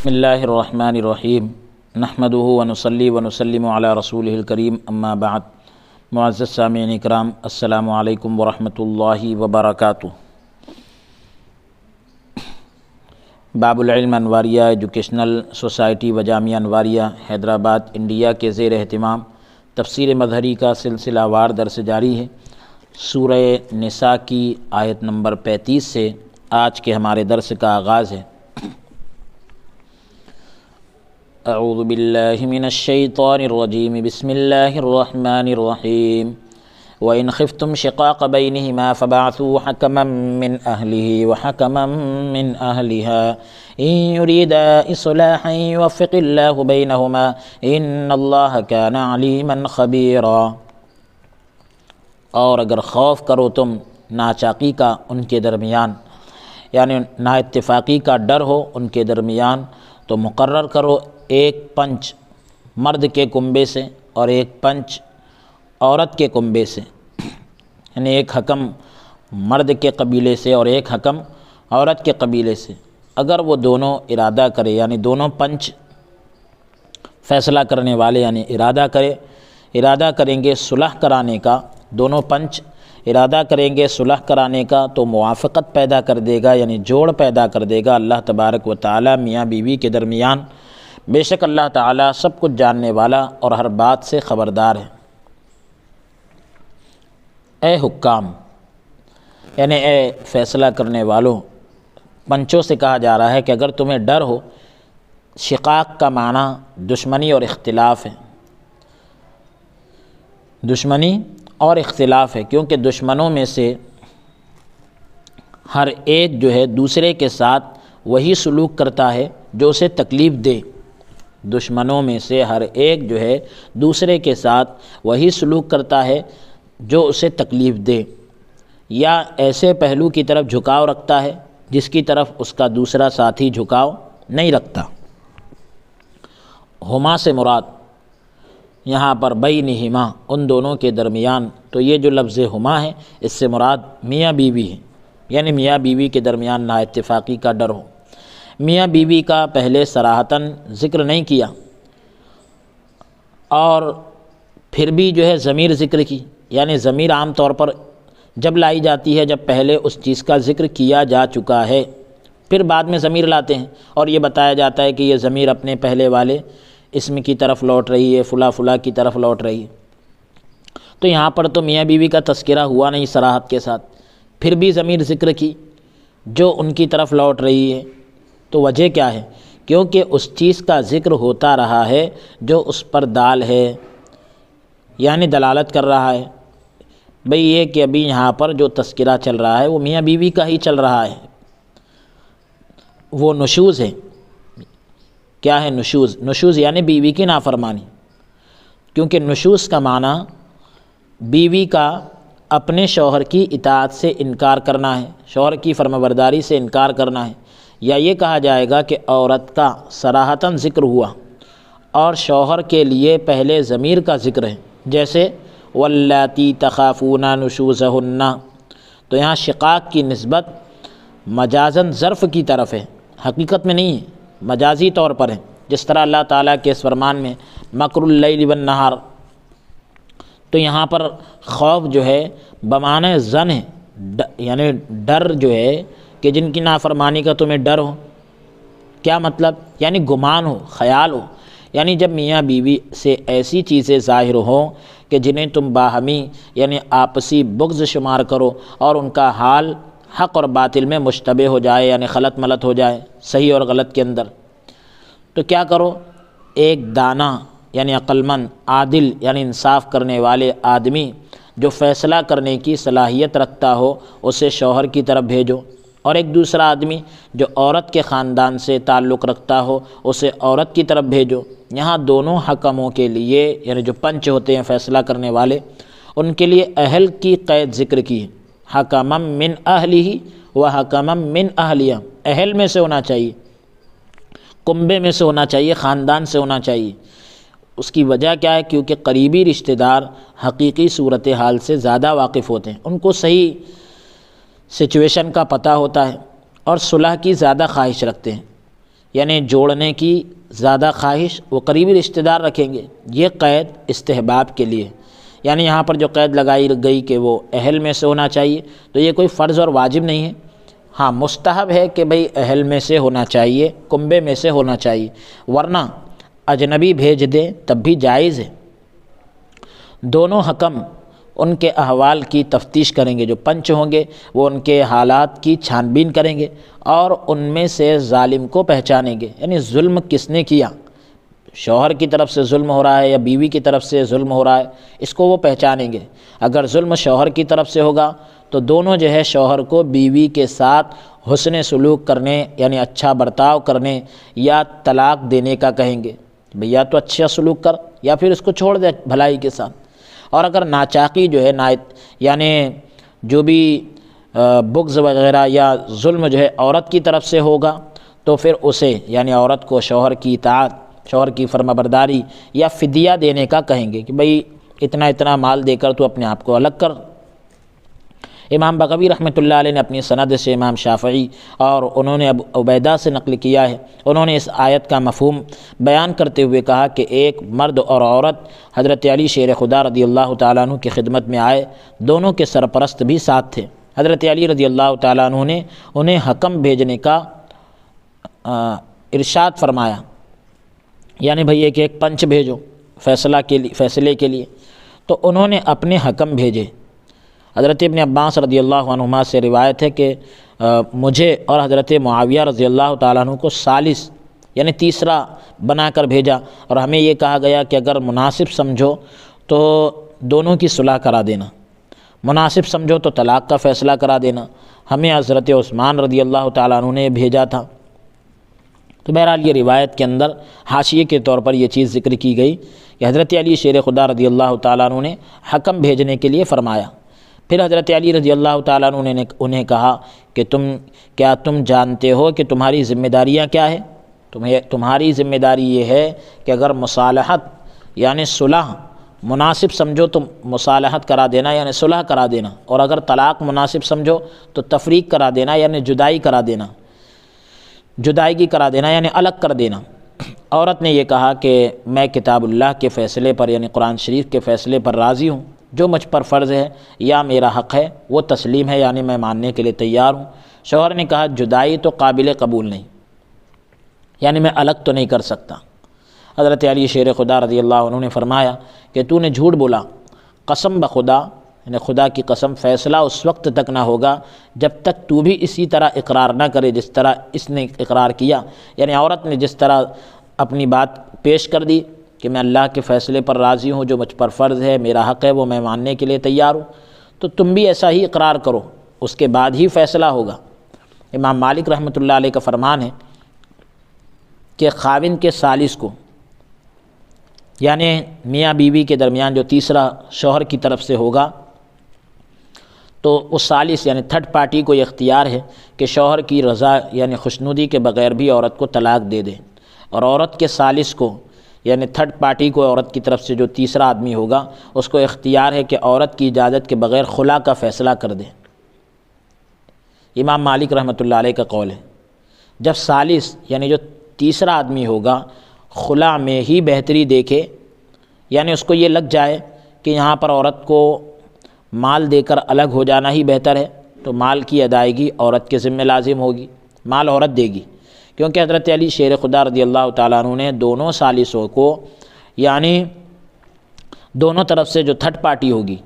بسم اللہ الرحمن الرحیم نحمدہ ونصلی ونسلم علی رسولہ الکریم اما بعد۔ معزز سامعین اکرام، السلام علیکم ورحمۃ اللہ وبرکاتہ۔ باب العلم انواریہ ایجوکیشنل سوسائٹی و جامعہ انواریہ حیدرآباد انڈیا کے زیر اہتمام تفسیر مظہری کا سلسلہ وار درس جاری ہے۔ سورہ نساء کی آیت نمبر 35 سے آج کے ہمارے درس کا آغاز ہے۔ اعوذ باللہ من الشیطان الرجیم، بسم اللہ الرحمن الرحیم۔ وَإِنْ خِفْتُمْ شِقَاقَ بَيْنِهِمَا فَبَعْثُوا حَكَمًا مِّنْ أَهْلِهِ وَحَكَمًا مِّنْ أَهْلِهَا إِنْ يُرِيدَا إِصْلَاحًا يُوَفِّقِ اللَّهُ بَيْنَهُمَا إِنَّ اللَّهَ كَانَ عَلِيمًا خَبِيرًا۔ اور اگر خوف کرو تم ناچاقی کا ان کے درمیان، یعنی نا اتفاقی کا ڈر ہو ان کے درمیان، تو مقرر کرو ایک پنچ مرد کے کنبے سے اور ایک پنچ عورت کے کنبے سے، یعنی ایک حکم مرد کے قبیلے سے اور ایک حکم عورت کے قبیلے سے۔ اگر وہ دونوں ارادہ کرے، یعنی دونوں پنچ فیصلہ کرنے والے یعنی ارادہ کریں گے صلح کرانے کا، دونوں پنچ ارادہ کریں گے صلح کرانے کا، تو موافقت پیدا کر دے گا، یعنی جوڑ پیدا کر دے گا اللہ تبارک و تعالی میاں بیوی کے درمیان۔ بے شک اللہ تعالی سب کچھ جاننے والا اور ہر بات سے خبردار ہے۔ اے حکام، یعنی اے فیصلہ کرنے والوں، پنچوں سے کہا جا رہا ہے کہ اگر تمہیں ڈر ہو، شقاق کا معنی دشمنی اور اختلاف ہے، دشمنی اور اختلاف ہے، کیونکہ دشمنوں میں سے ہر ایک جو ہے دوسرے کے ساتھ وہی سلوک کرتا ہے جو اسے تکلیف دے۔ دشمنوں میں سے ہر ایک جو ہے دوسرے کے ساتھ وہی سلوک کرتا ہے جو اسے تکلیف دے، یا ایسے پہلو کی طرف جھکاؤ رکھتا ہے جس کی طرف اس کا دوسرا ساتھی جھکاؤ نہیں رکھتا۔ ہما سے مراد یہاں پر بینہما ان دونوں کے درمیان، تو یہ جو لفظ ہما ہے اس سے مراد میاں بیوی ہے، یعنی میاں بیوی کے درمیان نا اتفاقی کا ڈر ہو۔ میاں بیوی کا پہلے صراحتاً ذکر نہیں کیا، اور پھر بھی جو ہے ضمیر ذکر کی، یعنی ضمیر عام طور پر جب لائی جاتی ہے جب پہلے اس چیز کا ذکر کیا جا چکا ہے، پھر بعد میں ضمیر لاتے ہیں اور یہ بتایا جاتا ہے کہ یہ ضمیر اپنے پہلے والے اسم کی طرف لوٹ رہی ہے، فلاں فلاں کی طرف لوٹ رہی ہے۔ تو یہاں پر تو میاں بیوی کا تذکرہ ہوا نہیں صراحت کے ساتھ، پھر بھی ضمیر ذکر کی جو ان کی طرف لوٹ رہی ہے۔ تو وجہ کیا ہے؟ کیونکہ اس چیز کا ذکر ہوتا رہا ہے جو اس پر دال ہے، یعنی دلالت کر رہا ہے بھئی یہ کہ ابھی یہاں پر جو تذکرہ چل رہا ہے وہ میاں بیوی کا ہی چل رہا ہے، وہ نشوز ہے۔ کیا ہے نشوز؟ نشوز یعنی بیوی کی نافرمانی، کیونکہ نشوز کا معنی بیوی کا اپنے شوہر کی اطاعت سے انکار کرنا ہے، شوہر کی فرمانبرداری سے انکار کرنا ہے، یا یہ کہا جائے گا کہ عورت کا صراحتاً ذکر ہوا اور شوہر کے لیے پہلے ضمیر کا ذکر ہے، جیسے واللاتی تخافون نشوزہن، تو یہاں شقاق کی نسبت مجازاً ظرف کی طرف ہے، حقیقت میں نہیں ہے، مجازی طور پر ہے، جس طرح اللہ تعالیٰ کے اس فرمان میں مکر اللیل والنہار، تو یہاں پر خوف جو ہے بمعنی ظن ہے، یعنی ڈر جو ہے کہ جن کی نافرمانی کا تمہیں ڈر ہو۔ کیا مطلب؟ یعنی گمان ہو، خیال ہو، یعنی جب میاں بیوی سے ایسی چیزیں ظاہر ہوں کہ جنہیں تم باہمی یعنی آپسی بغض شمار کرو اور ان کا حال حق اور باطل میں مشتبہ ہو جائے، یعنی خلط ملط ہو جائے صحیح اور غلط کے اندر، تو کیا کرو؟ ایک دانا یعنی عقلمند، عادل یعنی انصاف کرنے والے آدمی جو فیصلہ کرنے کی صلاحیت رکھتا ہو اسے شوہر کی طرف بھیجو، اور ایک دوسرا آدمی جو عورت کے خاندان سے تعلق رکھتا ہو اسے عورت کی طرف بھیجو۔ یہاں دونوں حکموں کے لیے، یعنی جو پنچ ہوتے ہیں فیصلہ کرنے والے، ان کے لیے اہل کی قید ذکر کی ہے، حکما من اہلہ و حکما من اہلیہ، اہل میں سے ہونا چاہیے، کنبے میں سے ہونا چاہیے، خاندان سے ہونا چاہیے۔ اس کی وجہ کیا ہے؟ کیونکہ قریبی رشتہ دار حقیقی صورتحال سے زیادہ واقف ہوتے ہیں، ان کو صحیح سچویشن کا پتہ ہوتا ہے اور صلح کی زیادہ خواہش رکھتے ہیں۔ یعنی جوڑنے کی زیادہ خواہش وہ قریبی رشتہ دار رکھیں گے، یہ قید استحباب کے لیے، یعنی یہاں پر جو قید لگائی گئی کہ وہ اہل میں سے ہونا چاہیے، تو یہ کوئی فرض اور واجب نہیں ہے، ہاں مستحب ہے کہ بھئی اہل میں سے ہونا چاہیے، کنبے میں سے ہونا چاہیے، ورنہ اجنبی بھیج دیں تب بھی جائز ہے۔ دونوں حکم ان کے احوال کی تفتیش کریں گے، جو پنچ ہوں گے وہ ان کے حالات کی چھان بین کریں گے اور ان میں سے ظالم کو پہچانیں گے، یعنی ظلم کس نے کیا، شوہر کی طرف سے ظلم ہو رہا ہے یا بیوی کی طرف سے ظلم ہو رہا ہے، اس کو وہ پہچانیں گے۔ اگر ظلم شوہر کی طرف سے ہوگا تو دونوں جو ہے شوہر کو بیوی کے ساتھ حسن سلوک کرنے یعنی اچھا برتاؤ کرنے یا طلاق دینے کا کہیں گے، بھئی یا تو اچھا سلوک کر یا پھر اس کو چھوڑ دے بھلائی کے ساتھ۔ اور اگر ناچاقی جو ہے یعنی جو بھی بغض وغیرہ یا ظلم جو ہے عورت کی طرف سے ہوگا تو پھر اسے یعنی عورت کو شوہر کی اطاعت، شوہر کی فرما برداری یا فدیہ دینے کا کہیں گے کہ بھئی اتنا اتنا مال دے کر تو اپنے آپ کو الگ کر۔ امام بغوی رحمۃ اللہ علیہ نے اپنی سند سے امام شافعی اور انہوں نے ابو عبیدہ سے نقل کیا ہے، انہوں نے اس آیت کا مفہوم بیان کرتے ہوئے کہا کہ ایک مرد اور عورت حضرت علی شیر خدا رضی اللہ تعالیٰ عنہ کی خدمت میں آئے، دونوں کے سرپرست بھی ساتھ تھے۔ حضرت علی رضی اللہ تعالیٰ عنہ نے انہیں حکم بھیجنے کا ارشاد فرمایا، یعنی بھئی ایک پنچ بھیجو فیصلے کے لیے، تو انہوں نے اپنے حکم بھیجے۔ حضرت ابن عباس رضی اللہ عنہما سے روایت ہے کہ مجھے اور حضرت معاویہ رضی اللہ تعالیٰ عنہ کو ثالث یعنی تیسرا بنا کر بھیجا، اور ہمیں یہ کہا گیا کہ اگر مناسب سمجھو تو دونوں کی صلح کرا دینا، مناسب سمجھو تو طلاق کا فیصلہ کرا دینا۔ ہمیں حضرت عثمان رضی اللہ تعالیٰ عنہ نے بھیجا تھا۔ تو بہرحال یہ روایت کے اندر حاشیے کے طور پر یہ چیز ذکر کی گئی کہ حضرت علی شیر خدا رضی اللہ تعالیٰ عنہ نے حکم بھیجنے کے لیے فرمایا۔ پھر حضرت علی رضی اللہ تعالیٰ عنہ نے انہیں کہا کہ کیا تم جانتے ہو کہ تمہاری ذمہ داریاں کیا ہے؟ تمہاری ذمہ داری یہ ہے کہ اگر مصالحت یعنی صلح مناسب سمجھو تو مصالحت کرا دینا یعنی صلح کرا دینا، اور اگر طلاق مناسب سمجھو تو تفریق کرا دینا یعنی جدائی کرا دینا، جدائیگی کرا دینا یعنی الگ کر دینا۔ عورت نے یہ کہا کہ میں کتاب اللہ کے فیصلے پر یعنی قرآن شریف کے فیصلے پر راضی ہوں، جو مجھ پر فرض ہے یا میرا حق ہے وہ تسلیم ہے، یعنی میں ماننے کے لیے تیار ہوں۔ شوہر نے کہا جدائی تو قابل قبول نہیں، یعنی میں الگ تو نہیں کر سکتا۔ حضرت علی شیر خدا رضی اللہ عنہ نے فرمایا کہ تو نے جھوٹ بولا، قسم بخدا یعنی خدا کی قسم فیصلہ اس وقت تک نہ ہوگا جب تک تو بھی اسی طرح اقرار نہ کرے جس طرح اس نے اقرار کیا، یعنی عورت نے جس طرح اپنی بات پیش کر دی کہ میں اللہ کے فیصلے پر راضی ہوں، جو مجھ پر فرض ہے میرا حق ہے وہ میں ماننے کے لیے تیار ہوں، تو تم بھی ایسا ہی اقرار کرو، اس کے بعد ہی فیصلہ ہوگا۔ امام مالک رحمۃ اللہ علیہ کا فرمان ہے کہ خاوند کے ثالث کو یعنی میاں بیوی کے درمیان جو تیسرا شوہر کی طرف سے ہوگا تو اس ثالث یعنی تھرڈ پارٹی کو یہ اختیار ہے کہ شوہر کی رضا یعنی خوشنودی کے بغیر بھی عورت کو طلاق دے دے، اور عورت کے ثالث کو یعنی تھرڈ پارٹی کو عورت کی طرف سے جو تیسرا آدمی ہوگا اس کو اختیار ہے کہ عورت کی اجازت کے بغیر خلا کا فیصلہ کر دے۔ امام مالک رحمۃ اللہ علیہ کا قول ہے جب ثالث یعنی جو تیسرا آدمی ہوگا خلا میں ہی بہتری دیکھے، یعنی اس کو یہ لگ جائے کہ یہاں پر عورت کو مال دے کر الگ ہو جانا ہی بہتر ہے، تو مال کی ادائیگی عورت کے ذمہ لازم ہوگی، مال عورت دے گی، کیونکہ حضرت علی شیر خدا رضی اللہ تعالیٰ عنہ نے دونوں ثالثوں کو یعنی دونوں طرف سے جو تھرڈ پارٹی ہوگی،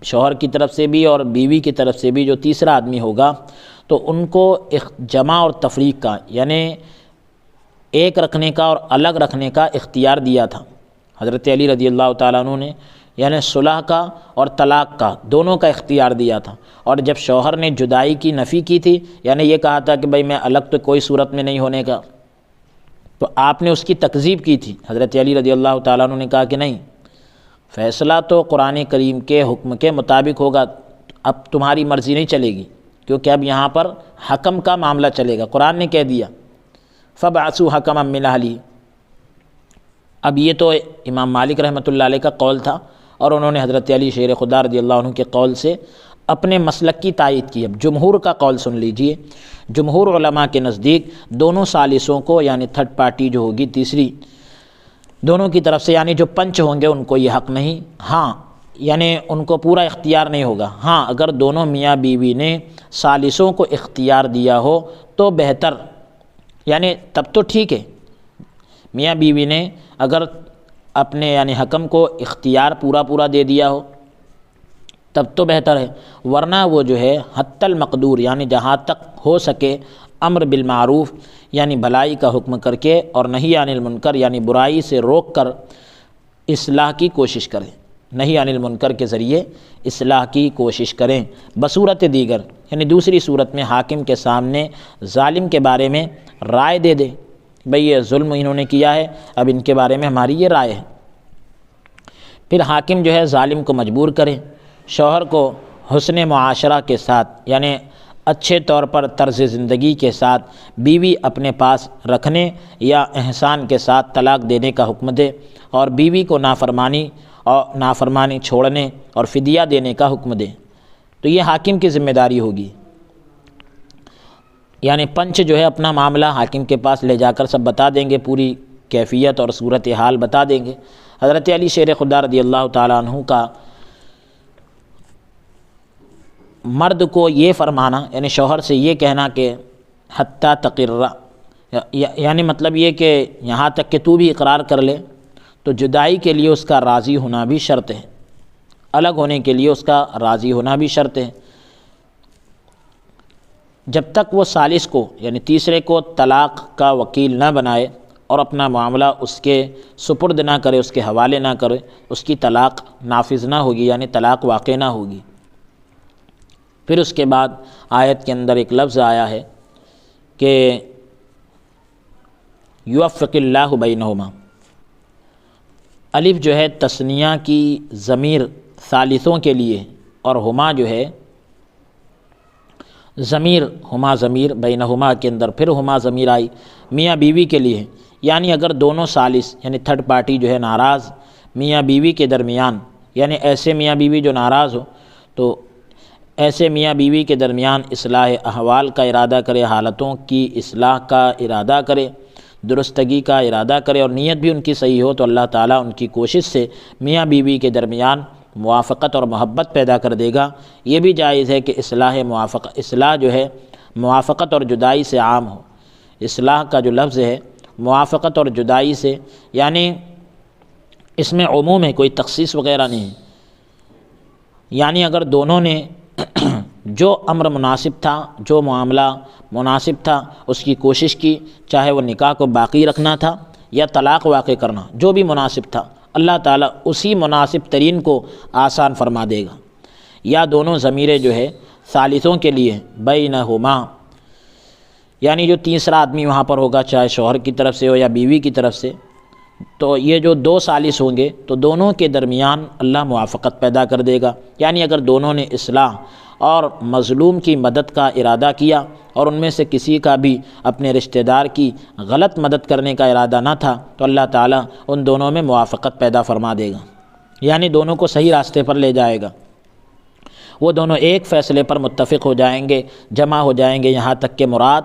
شوہر کی طرف سے بھی اور بیوی کی طرف سے بھی جو تیسرا آدمی ہوگا، تو ان کو جمع اور تفریق کا یعنی ایک رکھنے کا اور الگ رکھنے کا اختیار دیا تھا۔ حضرت علی رضی اللہ تعالیٰ عنہ نے یعنی صلح کا اور طلاق کا دونوں کا اختیار دیا تھا، اور جب شوہر نے جدائی کی نفی کی تھی یعنی یہ کہا تھا کہ بھئی میں الگ تو کوئی صورت میں نہیں ہونے کا، تو آپ نے اس کی تکذیب کی تھی۔ حضرت علی رضی اللہ تعالیٰ عنہ نے کہا کہ نہیں، فیصلہ تو قرآن کریم کے حکم کے مطابق ہوگا، اب تمہاری مرضی نہیں چلے گی، کیونکہ اب یہاں پر حکم کا معاملہ چلے گا، قرآن نے کہہ دیا فَبْعَثُوا حَكَمًا مِّنْ أَهْلِهِ۔ اب یہ تو امام مالک رحمۃ اللہ علیہ کا قول تھا، اور انہوں نے حضرت علی شیر خدا رضی اللہ عنہ کے قول سے اپنے مسلک کی تائید کی۔ اب جمہور کا قول سن لیجئے، جمہور علماء کے نزدیک دونوں ثالثوں کو یعنی تھرڈ پارٹی جو ہوگی تیسری، دونوں کی طرف سے یعنی جو پنچ ہوں گے ان کو یہ حق نہیں، ہاں یعنی ان کو پورا اختیار نہیں ہوگا، ہاں اگر دونوں میاں بیوی نے ثالثوں کو اختیار دیا ہو تو بہتر، یعنی تب تو ٹھیک ہے، میاں بیوی نے اگر اپنے یعنی حکم کو اختیار پورا دے دیا ہو تب تو بہتر ہے، ورنہ وہ جو ہے حتی المقدور یعنی جہاں تک ہو سکے امر بالمعروف یعنی بھلائی کا حکم کر کے اور نہی عن المنکر یعنی برائی سے روک کر اصلاح کی کوشش کریں، نہی عن المنکر کے ذریعے اصلاح کی کوشش کریں۔ بصورت دیگر یعنی دوسری صورت میں حاکم کے سامنے ظالم کے بارے میں رائے دے دے، بھئی یہ ظلم انہوں نے کیا ہے، اب ان کے بارے میں ہماری یہ رائے ہے۔ پھر حاکم جو ہے ظالم کو مجبور کرے شوہر کو حسن معاشرہ کے ساتھ یعنی اچھے طور پر طرز زندگی کے ساتھ بیوی اپنے پاس رکھنے یا احسان کے ساتھ طلاق دینے کا حکم دے، اور بیوی کو نافرمانی چھوڑنے اور فدیہ دینے کا حکم دے، تو یہ حاکم کی ذمہ داری ہوگی۔ یعنی پنچ جو ہے اپنا معاملہ حاکم کے پاس لے جا کر سب بتا دیں گے، پوری کیفیت اور صورتحال بتا دیں گے۔ حضرت علی شیر خدا رضی اللہ تعالیٰ عنہ کا مرد کو یہ فرمانا یعنی شوہر سے یہ کہنا کہ حتیٰ تقرّ، یعنی مطلب یہ کہ یہاں تک کہ تو بھی اقرار کر لے، تو جدائی کے لیے اس کا راضی ہونا بھی شرط ہے، الگ ہونے کے لیے اس کا راضی ہونا بھی شرط ہے۔ جب تک وہ ثالث کو یعنی تیسرے کو طلاق کا وکیل نہ بنائے اور اپنا معاملہ اس کے سپرد نہ کرے، اس کے حوالے نہ کرے، اس کی طلاق نافذ نہ ہوگی یعنی طلاق واقع نہ ہوگی۔ پھر اس کے بعد آیت کے اندر ایک لفظ آیا ہے کہ یوفق اللہ بینہما، الف جو ہے تثنیہ کی ضمیر ثالثوں کے لیے، اور ہما جو ہے ضمیر ہما ضمیر بینہما کے اندر پھر ہما ضمیر آئی میاں بیوی کے لیے، یعنی اگر دونوں ثالث یعنی تھرڈ پارٹی جو ہے ناراض میاں بیوی کے درمیان، یعنی ایسے میاں بیوی جو ناراض ہو تو ایسے میاں بیوی کے درمیان اصلاح احوال کا ارادہ کرے، حالتوں کی اصلاح کا ارادہ کرے، درستگی کا ارادہ کرے، اور نیت بھی ان کی صحیح ہو تو اللہ تعالیٰ ان کی کوشش سے میاں بیوی کے درمیان موافقت اور محبت پیدا کر دے گا۔ یہ بھی جائز ہے کہ اصلاح جو ہے موافقت اور جدائی سے عام ہو۔ اصلاح کا جو لفظ ہے موافقت اور جدائی سے، یعنی اس میں عموم ہے، کوئی تخصیص وغیرہ نہیں ہے، یعنی اگر دونوں نے جو امر مناسب تھا، جو معاملہ مناسب تھا اس کی کوشش کی، چاہے وہ نکاح کو باقی رکھنا تھا یا طلاق واقع کرنا، جو بھی مناسب تھا اللہ تعالیٰ اسی مناسب ترین کو آسان فرما دے گا۔ یا دونوں ضمیریں جو ہے ثالثوں کے لیے بینہما، یعنی جو تیسرا آدمی وہاں پر ہوگا چاہے شوہر کی طرف سے ہو یا بیوی کی طرف سے، تو یہ جو دو ثالث ہوں گے تو دونوں کے درمیان اللہ موافقت پیدا کر دے گا۔ یعنی اگر دونوں نے اصلاح اور مظلوم کی مدد کا ارادہ کیا اور ان میں سے کسی کا بھی اپنے رشتہ دار کی غلط مدد کرنے کا ارادہ نہ تھا تو اللہ تعالیٰ ان دونوں میں موافقت پیدا فرما دے گا، یعنی دونوں کو صحیح راستے پر لے جائے گا۔ وہ دونوں ایک فیصلے پر متفق ہو جائیں گے، جمع ہو جائیں گے، یہاں تک کہ مراد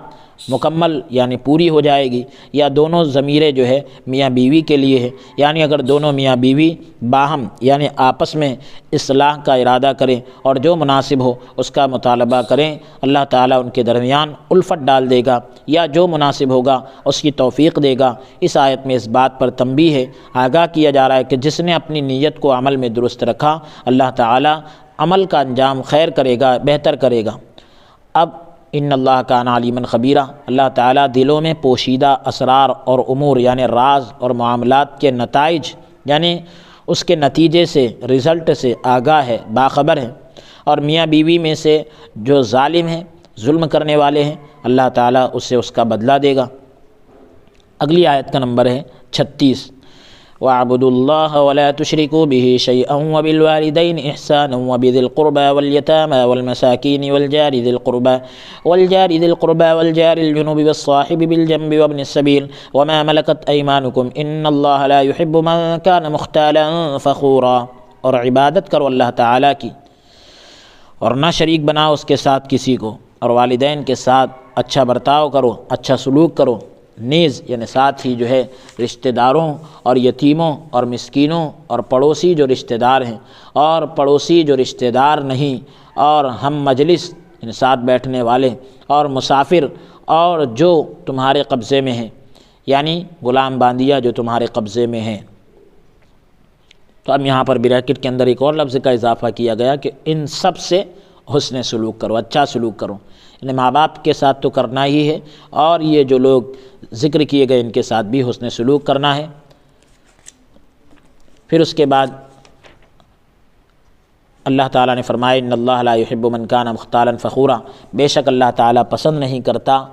مکمل یعنی پوری ہو جائے گی۔ یا دونوں ضمیریں جو ہے میاں بیوی کے لیے ہے، یعنی اگر دونوں میاں بیوی باہم یعنی آپس میں اصلاح کا ارادہ کریں اور جو مناسب ہو اس کا مطالبہ کریں، اللہ تعالیٰ ان کے درمیان الفت ڈال دے گا، یا جو مناسب ہوگا اس کی توفیق دے گا۔ اس آیت میں اس بات پر تنبیہ ہے، آگاہ کیا جا رہا ہے کہ جس نے اپنی نیت کو عمل میں درست رکھا اللہ تعالیٰ عمل کا انجام خیر کرے گا، بہتر کرے گا۔ اب ان اللہ کان علیما خبیرہ، اللہ تعالیٰ دلوں میں پوشیدہ اسرار اور امور یعنی راز اور معاملات کے نتائج یعنی اس کے نتیجے سے، رزلٹ سے آگاہ ہے، باخبر ہے۔ اور میاں بیوی میں سے جو ظالم ہیں، ظلم کرنے والے ہیں، اللہ تعالیٰ اسے اس کا بدلہ دے گا۔ اگلی آیت کا نمبر ہے 36، وَاعْبُدُوا اللَّهَ وَلَا تُشْرِكُوا بِهِ شَيْئًا وَبِالْوَالِدَيْنِ إِحْسَانًا وَبِذِي الْقُرْبَى وَالْيَتَامَى وَالْمَسَاكِينِ وَالْجَارِ ذِي الْقُرْبَى وَالْجَارِ الْجُنُبِ وَالصَّاحِبِ بِالْجَنبِ وَابْنِ السَّبِيلِ وَمَا مَلَكَتْ أَيْمَانُكُمْ إِنَّ اللَّهَ لَا يُحِبُّ مَن كَانَ مُخْتَالًا فَخُورًا۔ اور عبادت کرو اللہ تعالیٰ کی اور نہ شریک بناؤ اس کے ساتھ کسی کو، اور والدین کے ساتھ اچھا برتاؤ کرو، اچھا سلوک کرو، نیز یعنی ساتھ ہی جو ہے رشتہ داروں اور یتیموں اور مسکینوں اور پڑوسی جو رشتہ دار ہیں اور پڑوسی جو رشتہ دار نہیں اور ہم مجلس یعنی ساتھ بیٹھنے والے اور مسافر اور جو تمہارے قبضے میں ہیں، یعنی غلام باندیا جو تمہارے قبضے میں ہیں۔ تو اب یہاں پر بریکٹ کے اندر ایک اور لفظ کا اضافہ کیا گیا کہ ان سب سے حسن سلوک کرو، اچھا سلوک کرو، یعنی ماں باپ کے ساتھ تو کرنا ہی ہے، اور یہ جو لوگ ذکر کیے گئے ان کے ساتھ بھی حسن سلوک کرنا ہے۔ پھر اس کے بعد اللہ تعالیٰ نے فرمایا ان اللہ لا يحب من کان مختالا فخورا، بے شک اللہ تعالیٰ پسند نہیں کرتا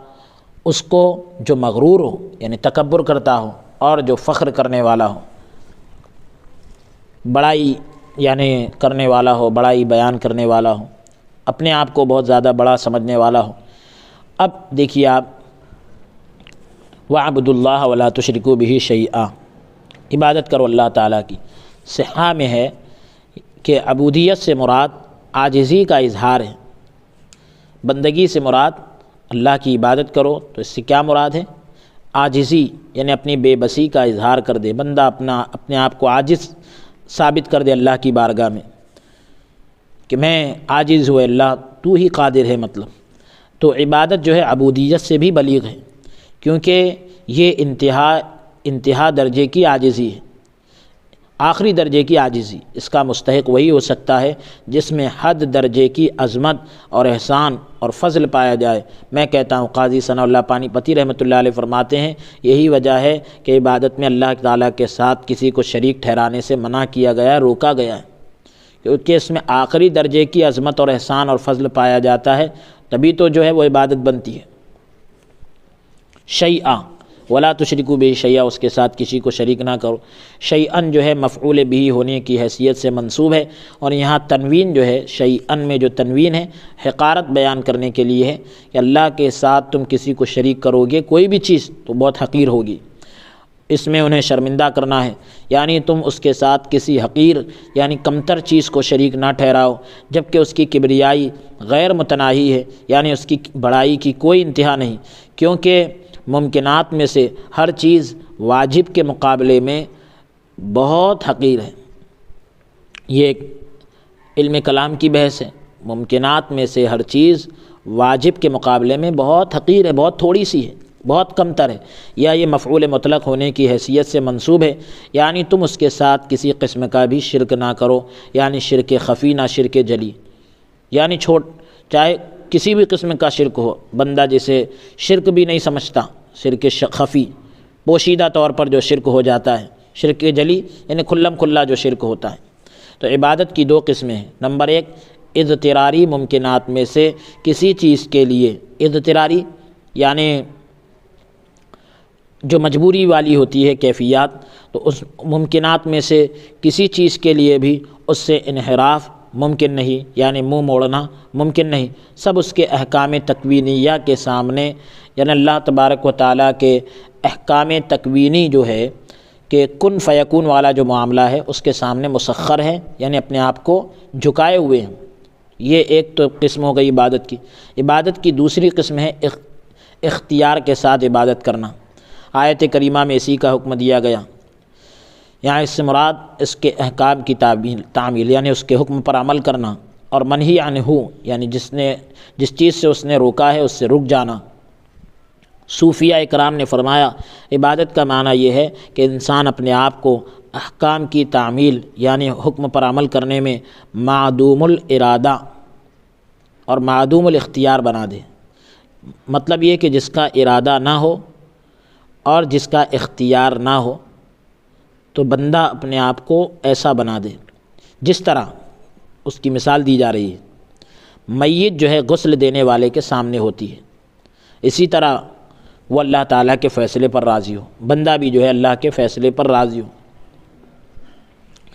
اس کو جو مغرور ہو یعنی تکبر کرتا ہو اور جو فخر کرنے والا ہو، بڑائی یعنی کرنے والا ہو، بڑائی بیان کرنے والا ہو، اپنے آپ کو بہت زیادہ بڑا سمجھنے والا ہو۔ اب دیکھیے آپ وَاعْبُدُوا اللَّهَ وَلَا تُشْرِكُوا بِهِ شَيْئًا، عبادت کرو اللہ تعالیٰ کی۔ صحیح میں ہے کہ عبودیت سے مراد عاجزی کا اظہار ہے، بندگی سے مراد اللہ کی عبادت کرو، تو اس سے کیا مراد ہے؟ عاجزی یعنی اپنی بے بسی کا اظہار کر دے بندہ، اپنے آپ کو عاجز ثابت کر دے اللہ کی بارگاہ میں کہ میں عاجز ہوں اللہ، تو ہی قادر ہے مطلب۔ تو عبادت جو ہے عبودیت سے بھی بلیغ ہے، کیونکہ یہ انتہا درجے کی عاجزی ہے، آخری درجے کی عاجزی۔ اس کا مستحق وہی ہو سکتا ہے جس میں حد درجے کی عظمت اور احسان اور فضل پایا جائے۔ میں کہتا ہوں قاضی ثناء اللہ پانی پتی رحمۃ اللہ علیہ فرماتے ہیں یہی وجہ ہے کہ عبادت میں اللہ تعالیٰ کے ساتھ کسی کو شریک ٹھہرانے سے منع کیا گیا ہے، روکا گیا ہے، کیونکہ اس میں آخری درجے کی عظمت اور احسان اور فضل پایا جاتا ہے، تبھی تو جو ہے وہ عبادت بنتی ہے۔ شیئا ولا تشرکوا بہ شیئا، اس کے ساتھ کسی کو شریک نہ کرو۔ شیئن جو ہے مفعول بہ ہونے کی حیثیت سے منصوب ہے، اور یہاں تنوین جو ہے شیئن میں جو تنوین ہے حقارت بیان کرنے کے لیے ہے کہ اللہ کے ساتھ تم کسی کو شریک کرو گے کوئی بھی چیز تو بہت حقیر ہوگی، اس میں انہیں شرمندہ کرنا ہے، یعنی تم اس کے ساتھ کسی حقیر یعنی کمتر چیز کو شریک نہ ٹھہراؤ، جبکہ اس کی کبریائی غیر متناہی ہے، یعنی اس کی بڑائی کی کوئی انتہا نہیں، کیونکہ ممکنات میں سے ہر چیز واجب کے مقابلے میں بہت حقیر ہے۔ یہ ایک علم کلام کی بحث ہے، ممکنات میں سے ہر چیز واجب کے مقابلے میں بہت حقیر ہے، بہت تھوڑی سی ہے، بہت کم تر ہے، یا یہ مفعول مطلق ہونے کی حیثیت سے منصوب ہے، یعنی تم اس کے ساتھ کسی قسم کا بھی شرک نہ کرو، یعنی شرک خفی نہ شرک جلی، یعنی چاہے کسی بھی قسم کا شرک ہو، بندہ جسے شرک بھی نہیں سمجھتا، شرک خفی پوشیدہ طور پر جو شرک ہو جاتا ہے، شرک جلی یعنی کھلم کھلا جو شرک ہوتا ہے۔ تو عبادت کی دو قسمیں ہیں، نمبر ایک اضطراری ممکنات میں سے کسی چیز کے لیے، اضطراری یعنی جو مجبوری والی ہوتی ہے کیفیات، تو اس ممکنات میں سے کسی چیز کے لیے بھی اس سے انحراف ممکن نہیں، یعنی منہ موڑنا ممکن نہیں، سب اس کے احکام تکوینیہ کے سامنے، یعنی اللہ تبارک و تعالیٰ کے احکام تکوینی جو ہے کہ کن فیکون والا جو معاملہ ہے اس کے سامنے مسخر ہے، یعنی اپنے آپ کو جھکائے ہوئے ہیں۔ یہ ایک تو قسم ہو گئی عبادت کی۔ عبادت کی دوسری قسم ہے اختیار کے ساتھ عبادت کرنا۔ آیت کریمہ میں اسی کا حکم دیا گیا، یہاں اس سے مراد اس کے احکام کی تعمیل یعنی اس کے حکم پر عمل کرنا، اور منہی عنہ یعنی جس چیز سے اس نے روکا ہے اس سے رک جانا۔ صوفیہ اکرام نے فرمایا عبادت کا معنی یہ ہے کہ انسان اپنے آپ کو احکام کی تعمیل یعنی حکم پر عمل کرنے میں معدوم الارادہ اور معدوم الاختیار بنا دے، مطلب یہ کہ جس کا ارادہ نہ ہو اور جس کا اختیار نہ ہو، تو بندہ اپنے آپ کو ایسا بنا دے جس طرح اس کی مثال دی جا رہی ہے، میت جو ہے غسل دینے والے کے سامنے ہوتی ہے، اسی طرح وہ اللہ تعالیٰ کے فیصلے پر راضی ہو، بندہ بھی جو ہے اللہ کے فیصلے پر راضی ہو،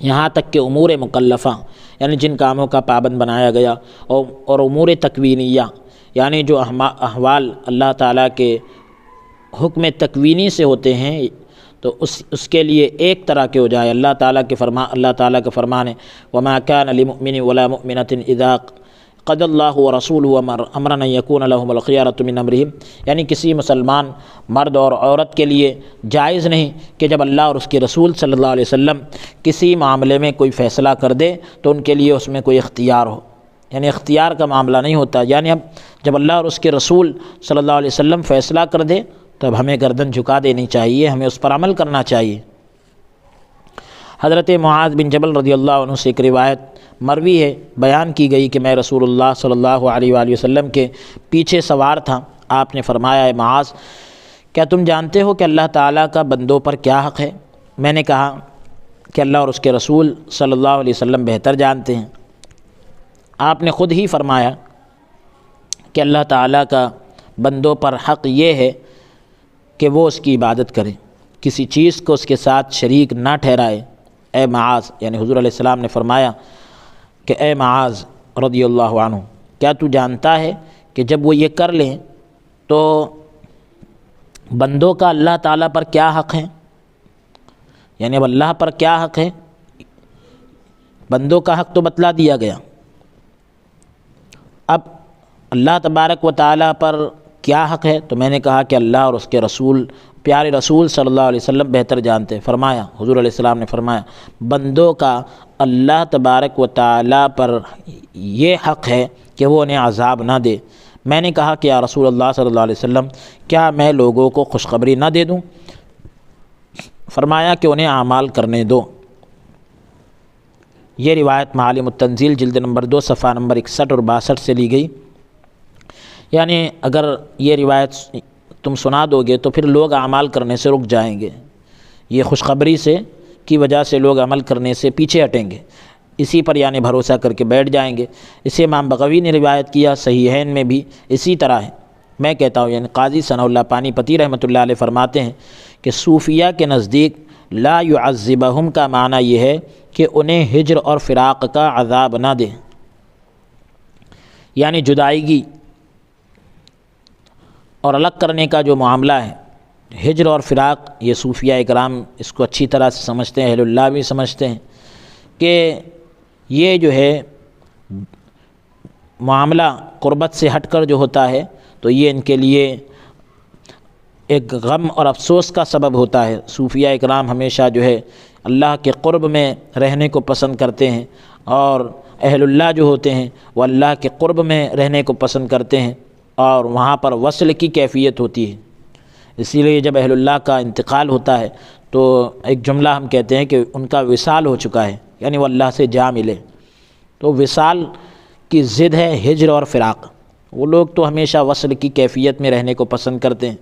یہاں تک کہ امور مکلفہ یعنی جن کاموں کا پابند بنایا گیا، اور امور تکوینیہ یعنی جو احوال اللہ تعالیٰ کے حکم تکوینی سے ہوتے ہیں، تو اس کے لیے ایک طرح کے ہو جائے۔ اللہ تعالیٰ کا فرمان ہے وَمَا كَانَ لِمُؤْمِنٍ وَلَا مُؤْمِنَةٍ إِذَا قد اللہ ورسولہ امرا یکون لہم الخیارۃ من امرہم، یعنی کسی مسلمان مرد اور عورت کے لیے جائز نہیں کہ جب اللہ اور اس کے رسول صلی اللہ علیہ وسلم کسی معاملے میں کوئی فیصلہ کر دے تو ان کے لیے اس میں کوئی اختیار ہو، یعنی اختیار کا معاملہ نہیں ہوتا، یعنی اب جب اللہ اور اس کے رسول صلی اللہ علیہ وسلم فیصلہ کر دے تب ہمیں گردن جھکا دینی چاہیے، ہمیں اس پر عمل کرنا چاہیے۔ حضرت معاذ بن جبل رضی اللہ عنہ سے ایک روایت مروی ہے، بیان کی گئی کہ میں رسول اللہ صلی اللہ علیہ وآلہ وسلم کے پیچھے سوار تھا، آپ نے فرمایا اے معاذ کیا تم جانتے ہو کہ اللہ تعالیٰ کا بندوں پر کیا حق ہے؟ میں نے کہا کہ اللہ اور اس کے رسول صلی اللہ علیہ وسلم بہتر جانتے ہیں۔ آپ نے خود ہی فرمایا کہ اللہ تعالیٰ کا بندوں پر حق یہ ہے کہ وہ اس کی عبادت کرے، کسی چیز کو اس کے ساتھ شریک نہ ٹھہرائے۔ اے معاذ، یعنی حضور علیہ السلام نے فرمایا کہ اے معاذ رضی اللہ عنہ کیا تو جانتا ہے کہ جب وہ یہ کر لیں تو بندوں کا اللہ تعالیٰ پر کیا حق ہے؟ یعنی اب اللہ پر کیا حق ہے؟ بندوں کا حق تو بتلا دیا گیا، اب اللہ تبارک و تعالیٰ پر کیا حق ہے؟ تو میں نے کہا کہ اللہ اور اس کے رسول، پیارے رسول صلی اللہ علیہ وسلم بہتر جانتے ہیں۔ فرمایا، حضور علیہ السلام نے فرمایا بندوں کا اللہ تبارک و تعالیٰ پر یہ حق ہے کہ وہ انہیں عذاب نہ دے۔ میں نے کہا کہ یا رسول اللہ صلی اللہ علیہ وسلم کیا میں لوگوں کو خوشخبری نہ دے دوں؟ فرمایا کہ انہیں اعمال کرنے دو۔ یہ روایت معالم التنزیل جلد نمبر 2 صفحہ نمبر 61 اور 62 سے لی گئی۔ یعنی اگر یہ روایت تم سنا دو گے تو پھر لوگ اعمال کرنے سے رک جائیں گے، یہ خوشخبری سے کی وجہ سے لوگ عمل کرنے سے پیچھے ہٹیں گے، اسی پر یعنی بھروسہ کر کے بیٹھ جائیں گے۔ اسے امام بغوی نے روایت کیا، صحیحین میں بھی اسی طرح ہے۔ میں کہتا ہوں یعنی قاضی ثناء اللہ پانی پتی رحمۃ اللہ علیہ فرماتے ہیں کہ صوفیہ کے نزدیک لا يعذبہم کا معنی یہ ہے کہ انہیں ہجر اور فراق کا عذاب نہ دے، یعنی جدائیگی اور الگ کرنے کا جو معاملہ ہے، ہجر اور فراق، یہ صوفیہ اکرام اس کو اچھی طرح سے سمجھتے ہیں، اہل اللہ بھی سمجھتے ہیں کہ یہ جو ہے معاملہ قربت سے ہٹ کر جو ہوتا ہے تو یہ ان کے لیے ایک غم اور افسوس کا سبب ہوتا ہے۔ صوفیہ اکرام ہمیشہ جو ہے اللہ کے قرب میں رہنے کو پسند کرتے ہیں، اور اہل اللہ جو ہوتے ہیں وہ اللہ کے قرب میں رہنے کو پسند کرتے ہیں، اور وہاں پر وصل کی کیفیت ہوتی ہے۔ اسی لیے جب اہل اللہ کا انتقال ہوتا ہے تو ایک جملہ ہم کہتے ہیں کہ ان کا وصال ہو چکا ہے، یعنی وہ اللہ سے جا ملے۔ تو وصال کی ضد ہے ہجر اور فراق، وہ لوگ تو ہمیشہ وصل کی کیفیت میں رہنے کو پسند کرتے ہیں۔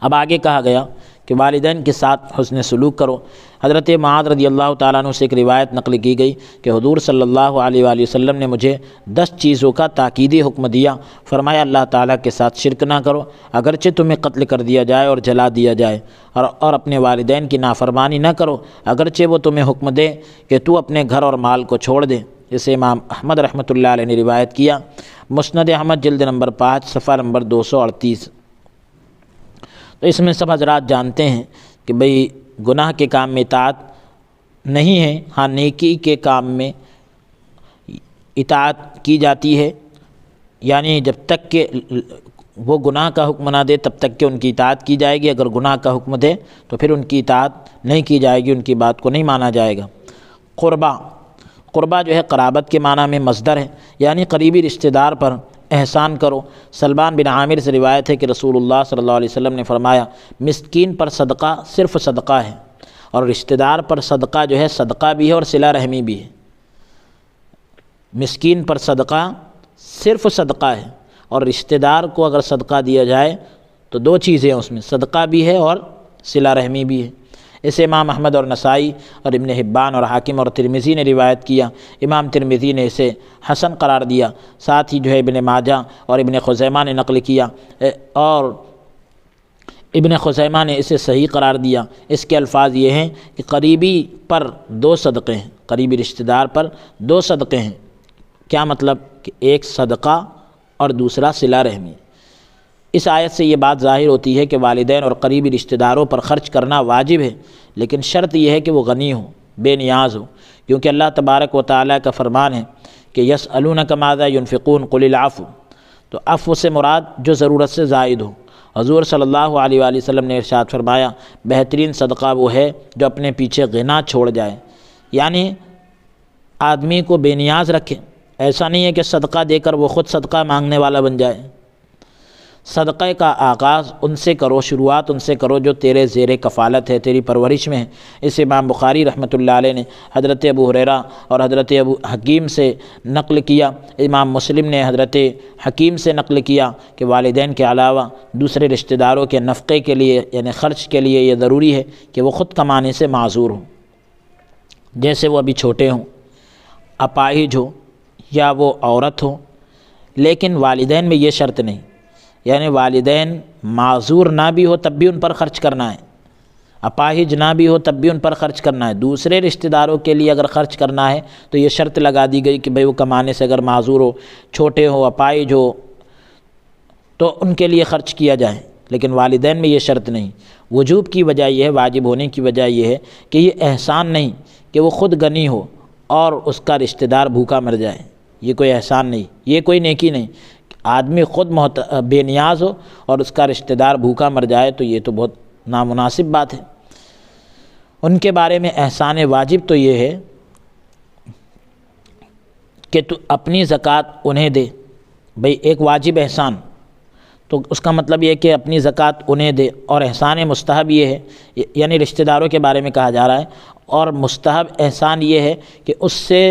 اب آگے کہا گیا کہ والدین کے ساتھ حسن سلوک کرو۔ حضرت معاذ رضی اللہ تعالیٰ عنہ سے ایک روایت نقل کی گئی کہ حضور صلی اللہ علیہ وآلہ وسلم نے مجھے 10 چیزوں کا تاکیدی حکم دیا۔ فرمایا اللہ تعالیٰ کے ساتھ شرک نہ کرو، اگرچہ تمہیں قتل کر دیا جائے اور جلا دیا جائے، اور اپنے والدین کی نافرمانی نہ کرو، اگرچہ وہ تمہیں حکم دے کہ تو اپنے گھر اور مال کو چھوڑ دے۔ اسے امام احمد رحمۃ اللہ علیہ نے روایت کیا، مسند احمد جلد نمبر 5 صفحہ نمبر 238۔ تو اس میں سب حضرات جانتے ہیں کہ بھئی گناہ کے کام میں اطاعت نہیں ہے، ہاں نیکی کے کام میں اطاعت کی جاتی ہے، یعنی جب تک کہ وہ گناہ کا حکم نہ دے تب تک کہ ان کی اطاعت کی جائے گی، اگر گناہ کا حکم دے تو پھر ان کی اطاعت نہیں کی جائے گی، ان کی بات کو نہیں مانا جائے گا۔ قربہ جو ہے قرابت کے معنی میں مصدر ہے، یعنی قریبی رشتہ دار پر احسان کرو۔ سلمان بن عامر سے روایت ہے کہ رسول اللہ صلی اللہ علیہ وسلم نے فرمایا مسکین پر صدقہ صرف صدقہ ہے، اور رشتہ دار پر صدقہ جو ہے صدقہ بھی ہے اور صلہ رحمی بھی ہے۔ مسکین پر صدقہ صرف صدقہ ہے، اور رشتہ دار کو اگر صدقہ دیا جائے تو 2 چیزیں ہیں اس میں، صدقہ بھی ہے اور صلہ رحمی بھی ہے۔ اسے امام احمد اور نسائی اور ابن حبان اور حاکم اور ترمذی نے روایت کیا۔ امام ترمذی نے اسے حسن قرار دیا، ساتھ ہی جو ہے ابن ماجہ اور ابن خزیمہ نے نقل کیا، اور ابن خزیمہ نے اسے صحیح قرار دیا۔ اس کے الفاظ یہ ہیں کہ قریبی پر 2 صدقے ہیں، قریبی رشتہ دار پر 2 صدقے ہیں۔ کیا مطلب کہ ایک صدقہ اور دوسرا صلہ رحمی۔ اس آیت سے یہ بات ظاہر ہوتی ہے کہ والدین اور قریبی رشتہ داروں پر خرچ کرنا واجب ہے، لیکن شرط یہ ہے کہ وہ غنی ہو، بے نیاز ہو، کیونکہ اللہ تبارک و تعالیٰ کا فرمان ہے کہ یسألونک ماذا ینفقون قل العفو، تو عفو سے مراد جو ضرورت سے زائد ہو۔ حضور صلی اللہ علیہ وآلہ وسلم نے ارشاد فرمایا بہترین صدقہ وہ ہے جو اپنے پیچھے غنا چھوڑ جائے، یعنی آدمی کو بے نیاز رکھے۔ ایسا نہیں ہے کہ صدقہ دے کر وہ خود صدقہ مانگنے والا بن جائے۔ صدقے کا آغاز ان سے کرو، شروعات ان سے کرو جو تیرے زیر کفالت ہے، تیری پرورش میں ہے۔ اس امام بخاری رحمۃ اللہ علیہ نے حضرت ابو ہریرہ اور حضرت ابو حکیم سے نقل کیا، امام مسلم نے حضرت حکیم سے نقل کیا کہ والدین کے علاوہ دوسرے رشتہ داروں کے نفقے کے لیے یعنی خرچ کے لیے یہ ضروری ہے کہ وہ خود کمانے سے معذور ہوں، جیسے وہ ابھی چھوٹے ہوں، اپاہج ہو یا وہ عورت ہو۔ لیکن والدین میں یہ شرط نہیں، یعنی والدین معذور نہ بھی ہو تب بھی ان پر خرچ کرنا ہے، اپاہج نہ بھی ہو تب بھی ان پر خرچ کرنا ہے۔ دوسرے رشتہ داروں کے لیے اگر خرچ کرنا ہے تو یہ شرط لگا دی گئی کہ بھئی وہ کمانے سے اگر معذور ہو، چھوٹے ہو، اپاہج ہو تو ان کے لیے خرچ کیا جائے، لیکن والدین میں یہ شرط نہیں۔ وجوب کی وجہ یہ ہے، واجب ہونے کی وجہ یہ ہے کہ یہ احسان نہیں کہ وہ خود غنی ہو اور اس کا رشتہ دار بھوکا مر جائے، یہ کوئی احسان نہیں، یہ کوئی نیکی نہیں۔ آدمی خود بے نیاز ہو اور اس کا رشتہ دار بھوکا مر جائے تو یہ تو بہت نامناسب بات ہے۔ ان کے بارے میں احسان واجب تو یہ ہے کہ تو اپنی زکوٰۃ انہیں دے، بھئی ایک واجب احسان، تو اس کا مطلب یہ ہے کہ اپنی زکوٰۃ انہیں دے، اور احسان مستحب یہ ہے، یعنی رشتہ داروں کے بارے میں کہا جا رہا ہے، اور مستحب احسان یہ ہے کہ اس سے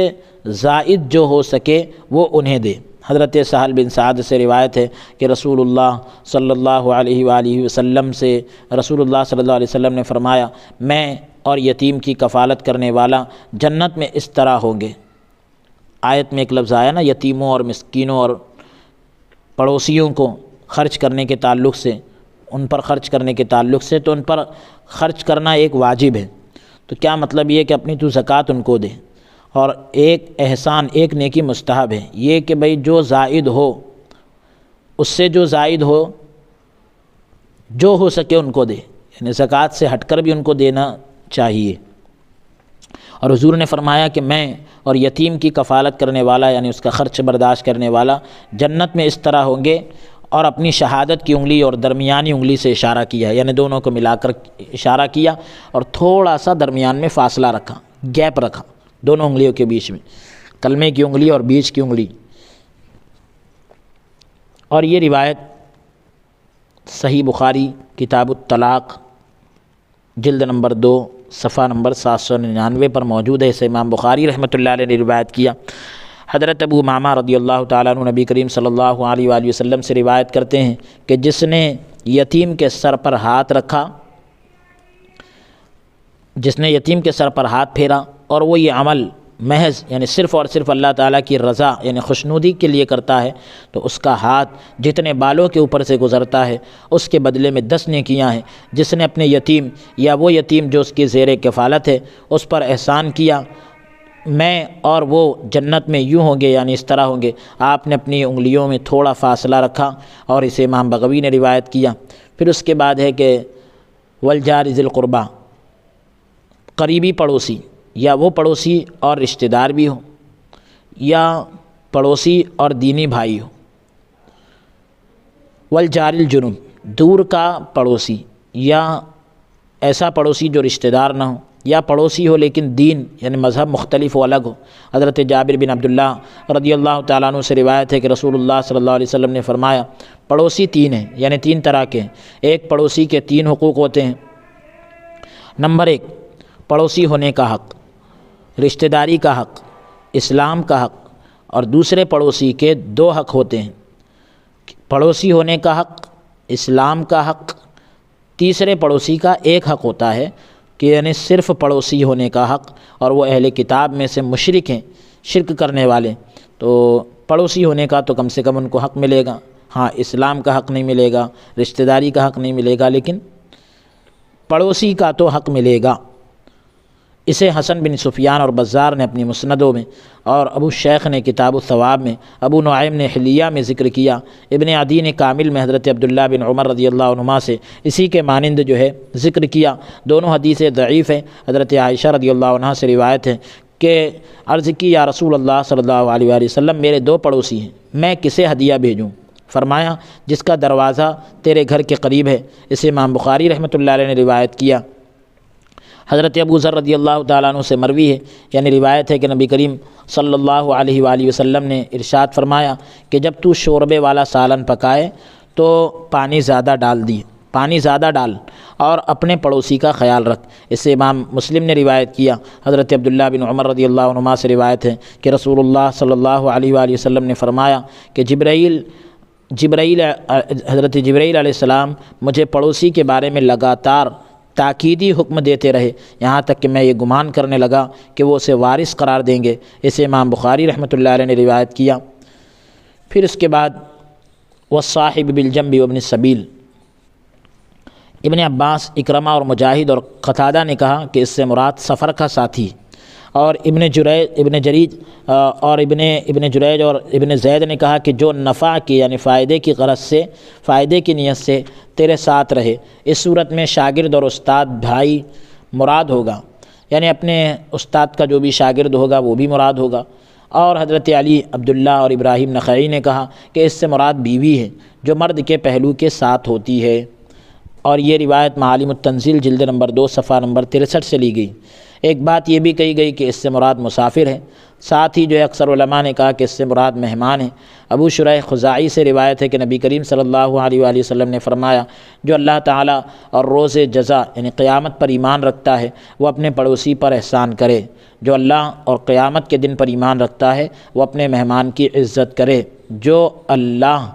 زائد جو ہو سکے وہ انہیں دے۔ حضرت سہل بن سعد سے روایت ہے کہ رسول اللہ صلی اللہ علیہ وآلہ وسلم سے رسول اللہ صلی اللہ علیہ وسلم نے فرمایا میں اور یتیم کی کفالت کرنے والا جنت میں اس طرح ہوں گے۔ آیت میں ایک لفظ آیا نا، یتیموں اور مسکینوں اور پڑوسیوں کو خرچ کرنے کے تعلق سے، ان پر خرچ کرنے کے تعلق سے، تو ان پر خرچ کرنا ایک واجب ہے۔ تو کیا مطلب یہ کہ اپنی تو زکوٰۃ ان کو دے، اور ایک احسان، ایک نیکی مستحب ہے یہ کہ بھئی جو زائد ہو، اس سے جو زائد ہو، جو ہو سکے ان کو دے، یعنی زکوٰۃ سے ہٹ کر بھی ان کو دینا چاہیے۔ اور حضور نے فرمایا کہ میں اور یتیم کی کفالت کرنے والا یعنی اس کا خرچ برداشت کرنے والا جنت میں اس طرح ہوں گے، اور اپنی شہادت کی انگلی اور درمیانی انگلی سے اشارہ کیا ہے، یعنی دونوں کو ملا کر اشارہ کیا اور تھوڑا سا درمیان میں فاصلہ رکھا، گیپ رکھا دونوں انگلیوں کے بیچ میں، کلمے کی انگلی اور بیچ کی انگلی۔ اور یہ روایت صحیح بخاری کتاب الطلاق جلد نمبر 2 صفحہ نمبر 799 پر موجود ہے۔ اسے امام بخاری رحمۃ اللہ علیہ نے روایت کیا۔ حضرت ابو امامہ رضی اللہ تعالیٰ عنہ نبی کریم صلی اللہ علیہ وآلہ وسلم سے روایت کرتے ہیں کہ جس نے یتیم کے سر پر ہاتھ رکھا، جس نے یتیم کے سر پر ہاتھ پھیرا اور وہ یہ عمل محض یعنی صرف اور صرف اللہ تعالیٰ کی رضا یعنی خوشنودی کے لیے کرتا ہے، تو اس کا ہاتھ جتنے بالوں کے اوپر سے گزرتا ہے اس کے بدلے میں 10 نیکیاں ہیں۔ جس نے اپنے یتیم یا وہ یتیم جو اس کی زیر کفالت ہے اس پر احسان کیا، میں اور وہ جنت میں یوں ہوں گے، یعنی اس طرح ہوں گے۔ آپ نے اپنی انگلیوں میں تھوڑا فاصلہ رکھا، اور اسے امام بغوی نے روایت کیا۔ پھر اس کے بعد ہے کہ والجار ذی القربہ، قریبی پڑوسی، یا وہ پڑوسی اور رشتہ دار بھی ہو، یا پڑوسی اور دینی بھائی ہو۔ والجار الجنوب، دور کا پڑوسی، یا ایسا پڑوسی جو رشتہ دار نہ ہو، یا پڑوسی ہو لیکن دین یعنی مذہب مختلف و الگ ہو۔ حضرت جابر بن عبداللہ رضی اللہ تعالیٰ عنہ سے روایت ہے کہ رسول اللہ صلی اللہ علیہ وسلم نے فرمایا پڑوسی 3 ہیں، یعنی 3 طرح کے ہیں۔ ایک پڑوسی کے 3 حقوق ہوتے ہیں۔ نمبر 1 پڑوسی ہونے کا حق، رشتہ داری کا حق، اسلام کا حق، اور دوسرے پڑوسی کے 2 حق ہوتے ہیں، پڑوسی ہونے کا حق، اسلام کا حق، تیسرے پڑوسی کا 1 حق ہوتا ہے کہ یعنی صرف پڑوسی ہونے کا حق، اور وہ اہل کتاب میں سے مشرک ہیں، شرک کرنے والے، تو پڑوسی ہونے کا تو کم سے کم ان کو حق ملے گا۔ ہاں اسلام کا حق نہیں ملے گا، رشتہ داری کا حق نہیں ملے گا، لیکن پڑوسی کا تو حق ملے گا۔ اسے حسن بن سفیان اور بزار نے اپنی مسندوں میں، اور ابو شیخ نے کتاب الثواب میں، ابو نعیم نے حلیہ میں ذکر کیا، ابن عدی نے کامل میں حضرت عبداللہ بن عمر رضی اللہ عنہما سے اسی کے مانند جو ہے ذکر کیا۔ دونوں حدیثیں ضعیف ہیں۔ حضرت عائشہ رضی اللہ عنہا سے روایت ہے کہ عرض کی یا رسول اللہ صلی اللہ علیہ وآلہ وسلم میرے دو پڑوسی ہیں، میں کسے ہدیہ بھیجوں؟ فرمایا جس کا دروازہ تیرے گھر کے قریب ہے۔ اسے امام بخاری رحمۃ اللہ علیہ نے روایت کیا۔ حضرت ابو ذر رضی اللہ تعالیٰ عنہ سے مروی ہے، یعنی روایت ہے کہ نبی کریم صلی اللہ علیہ وآلہ وسلم نے ارشاد فرمایا کہ جب تو شوربے والا سالن پکائے تو پانی زیادہ ڈال اور اپنے پڑوسی کا خیال رکھ۔ اسے امام مسلم نے روایت کیا۔ حضرت عبداللہ بن عمر رضی اللہ عنہما سے روایت ہے کہ رسول اللہ صلی اللہ علیہ وآلہ وسلم نے فرمایا کہ حضرت جبرائیل علیہ السلام مجھے پڑوسی کے بارے میں لگاتار تاکیدی حکم دیتے رہے، یہاں تک کہ میں یہ گمان کرنے لگا کہ وہ اسے وارث قرار دیں گے۔ اسے امام بخاری رحمۃ اللہ علیہ نے روایت کیا۔ پھر اس کے بعد والصاحب بالجنب وابن السبیل، ابن عباس، اکرمہ اور مجاہد اور قتادہ نے کہا کہ اس سے مراد سفر کا ساتھی، اور ابن جریج اور ابن زید نے کہا کہ جو نفع کی یعنی فائدے کی غرض سے، فائدے کی نیت سے تیرے ساتھ رہے۔ اس صورت میں شاگرد اور استاد بھائی مراد ہوگا، یعنی اپنے استاد کا جو بھی شاگرد ہوگا وہ بھی مراد ہوگا۔ اور حضرت علی، عبداللہ اور ابراہیم نخعی نے کہا کہ اس سے مراد بیوی ہے جو مرد کے پہلو کے ساتھ ہوتی ہے، اور یہ روایت معالم التنزیل جلد نمبر 2 صفحہ نمبر 63 سے لی گئی۔ ایک بات یہ بھی کہی گئی کہ اس سے مراد مسافر ہے، ساتھ ہی جو ہے اکثر علماء نے کہا کہ اس سے مراد مہمان ہیں۔ ابو شریح خزاعی سے روایت ہے کہ نبی کریم صلی اللہ علیہ وآلہ وسلم نے فرمایا جو اللہ تعالیٰ اور روز جزا یعنی قیامت پر ایمان رکھتا ہے وہ اپنے پڑوسی پر احسان کرے، جو اللہ اور قیامت کے دن پر ایمان رکھتا ہے وہ اپنے مہمان کی عزت کرے، جو اللہ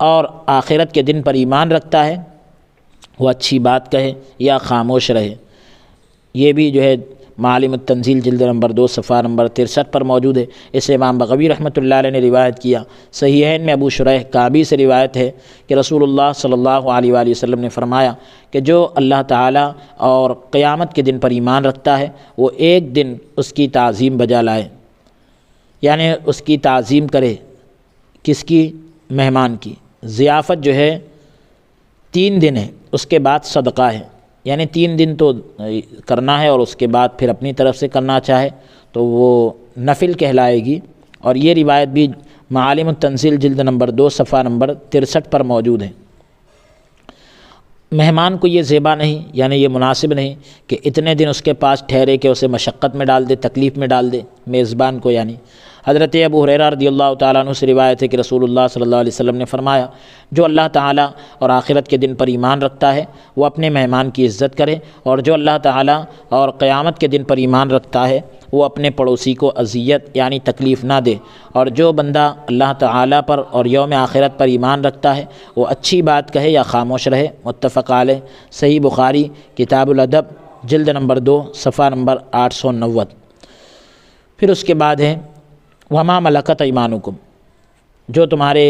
اور آخرت کے دن پر ایمان رکھتا ہے وہ اچھی بات کہے یا خاموش رہے۔ یہ بھی جو ہے معالم التنزیل جلد نمبر 2 صفحہ نمبر 63 پر موجود ہے۔ اسے امام بغوی رحمۃ اللہ علیہ نے روایت کیا۔ صحیحین میں ابو شریح کعبی سے روایت ہے کہ رسول اللہ صلی اللہ علیہ وآلہ وسلم نے فرمایا کہ جو اللہ تعالیٰ اور قیامت کے دن پر ایمان رکھتا ہے وہ ایک دن اس کی تعظیم بجا لائے، یعنی اس کی تعظیم کرے۔ کس کی؟ مہمان کی۔ ضیافت جو ہے 3 دن ہے، اس کے بعد صدقہ ہے، یعنی 3 دن تو کرنا ہے اور اس کے بعد پھر اپنی طرف سے کرنا چاہے تو وہ نفل کہلائے گی۔ اور یہ روایت بھی معالم التنزیل جلد نمبر 2 صفحہ نمبر 63 پر موجود ہے۔ مہمان کو یہ زیبا نہیں، یعنی یہ مناسب نہیں کہ اتنے دن اس کے پاس ٹھہرے کہ اسے مشقت میں ڈال دے، تکلیف میں ڈال دے میزبان کو۔ یعنی حضرت ابو ہریرہ رضی اللہ تعالیٰ عنہ سے روایت ہے کہ رسول اللہ صلی اللہ علیہ وسلم نے فرمایا جو اللہ تعالیٰ اور آخرت کے دن پر ایمان رکھتا ہے وہ اپنے مہمان کی عزت کرے، اور جو اللہ تعالیٰ اور قیامت کے دن پر ایمان رکھتا ہے وہ اپنے پڑوسی کو اذیت یعنی تکلیف نہ دے، اور جو بندہ اللہ تعالیٰ پر اور یوم آخرت پر ایمان رکھتا ہے وہ اچھی بات کہے یا خاموش رہے۔ متفق علیہ۔ صحیح بخاری کتاب الادب جلد نمبر 2 صفحہ نمبر 890۔ پھر اس کے بعد ہے وما ملکت ایمانکم، جو تمہارے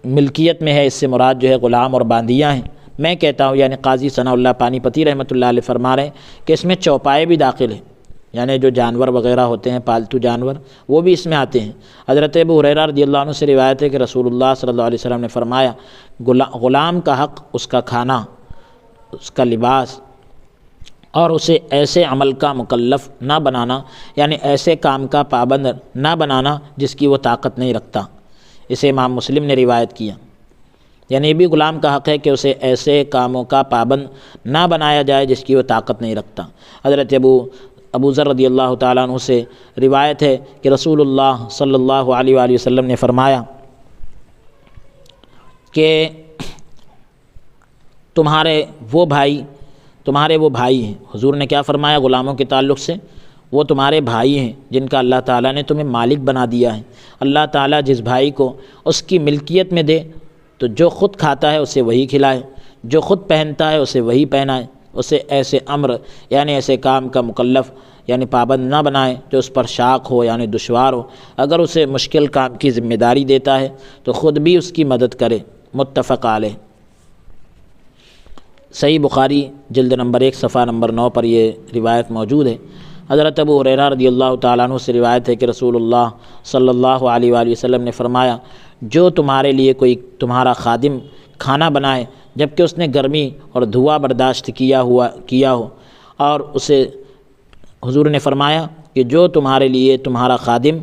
ملکیت میں ہے، اس سے مراد جو ہے غلام اور باندیاں ہیں۔ میں کہتا ہوں، یعنی قاضی ثناء اللہ پانی پتی رحمۃ اللہ علیہ فرما رہے ہیں کہ اس میں چوپائے بھی داخل ہیں، یعنی جو جانور وغیرہ ہوتے ہیں پالتو جانور وہ بھی اس میں آتے ہیں۔ حضرت ابو ہریرہ رضی اللہ عنہ سے روایت ہے کہ رسول اللہ صلی اللہ علیہ وسلم نے فرمایا غلام کا حق اس کا کھانا، اس کا لباس، اور اسے ایسے عمل کا مکلف نہ بنانا، یعنی ایسے کام کا پابند نہ بنانا جس کی وہ طاقت نہیں رکھتا۔ اسے امام مسلم نے روایت کیا، یعنی یہ بھی غلام کا حق ہے کہ اسے ایسے کاموں کا پابند نہ بنایا جائے جس کی وہ طاقت نہیں رکھتا۔ حضرت ابو ذر رضی اللہ تعالیٰ عنہ سے روایت ہے کہ رسول اللہ صلی اللہ علیہ وآلہ وسلم نے فرمایا کہ تمہارے وہ بھائی ہیں۔ حضور نے کیا فرمایا غلاموں کے تعلق سے؟ وہ تمہارے بھائی ہیں جن کا اللہ تعالیٰ نے تمہیں مالک بنا دیا ہے۔ اللہ تعالیٰ جس بھائی کو اس کی ملکیت میں دے تو جو خود کھاتا ہے اسے وہی کھلائے، جو خود پہنتا ہے اسے وہی پہنائے، اسے ایسے امر یعنی ایسے کام کا مکلف یعنی پابند نہ بنائے جو اس پر شاق ہو یعنی دشوار ہو۔ اگر اسے مشکل کام کی ذمہ داری دیتا ہے تو خود بھی اس کی مدد کرے۔ متفق علیہ۔ صحیح بخاری جلد نمبر 1 صفحہ نمبر 9 پر یہ روایت موجود ہے۔ حضرت ابو ہریرہ رضی اللہ تعالیٰ عنہ سے روایت ہے کہ رسول اللہ صلی اللہ علیہ وآلہ وسلم نے فرمایا جو تمہارے لیے کوئی تمہارا خادم کھانا بنائے جبکہ اس نے گرمی اور دھواں برداشت کیا ہو، اور اسے حضور نے فرمایا کہ جو تمہارے لیے تمہارا خادم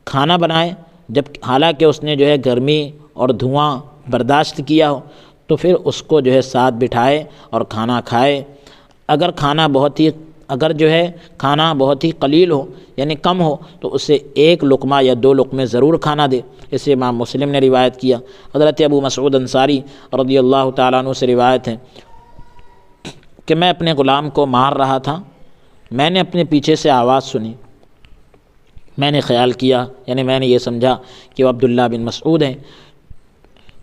کھانا بنائے، جب حالانکہ اس نے جو ہے گرمی اور دھواں برداشت کیا ہو، تو پھر اس کو جو ہے ساتھ بٹھائے اور کھانا کھائے۔ اگر کھانا بہت ہی قلیل ہو یعنی کم ہو تو اسے 1 لقمہ یا 2 لقمے ضرور کھانا دے۔ اسے امام مسلم نے روایت کیا۔ حضرت ابو مسعود انصاری رضی اللہ تعالیٰ عنہ سے روایت ہے کہ میں اپنے غلام کو مار رہا تھا، میں نے اپنے پیچھے سے آواز سنی، میں نے خیال کیا یعنی میں نے یہ سمجھا کہ وہ عبداللہ بن مسعود ہیں۔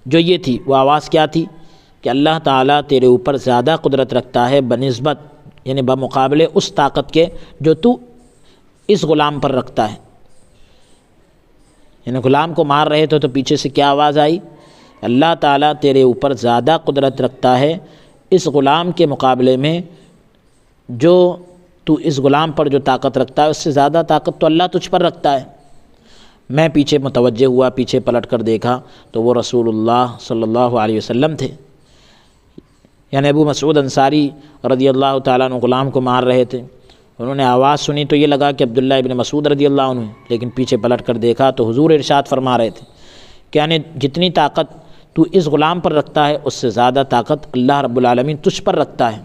جو یہ تھی وہ آواز کیا تھی کہ اللہ تعالیٰ تیرے اوپر زیادہ قدرت رکھتا ہے بنسبت یعنی بمقابلے اس طاقت کے جو تو اس غلام پر رکھتا ہے۔ یعنی غلام کو مار رہے تھے تو پیچھے سے کیا آواز آئی؟ اللہ تعالیٰ تیرے اوپر زیادہ قدرت رکھتا ہے اس غلام کے مقابلے میں، جو تو اس غلام پر جو طاقت رکھتا ہے اس سے زیادہ طاقت تو اللہ تجھ پر رکھتا ہے۔ میں پیچھے متوجہ ہوا، پیچھے پلٹ کر دیکھا تو وہ رسول اللہ صلی اللہ علیہ وسلم تھے۔ یعنی ابو مسعود انصاری رضی اللہ تعالیٰ عنہ غلام کو مار رہے تھے، انہوں نے آواز سنی تو یہ لگا کہ عبداللہ ابن مسعود رضی اللہ عنہ، لیکن پیچھے پلٹ کر دیکھا تو حضور ارشاد فرما رہے تھے کہ یعنی جتنی طاقت تو اس غلام پر رکھتا ہے اس سے زیادہ طاقت اللہ رب العالمین تجھ پر رکھتا ہے۔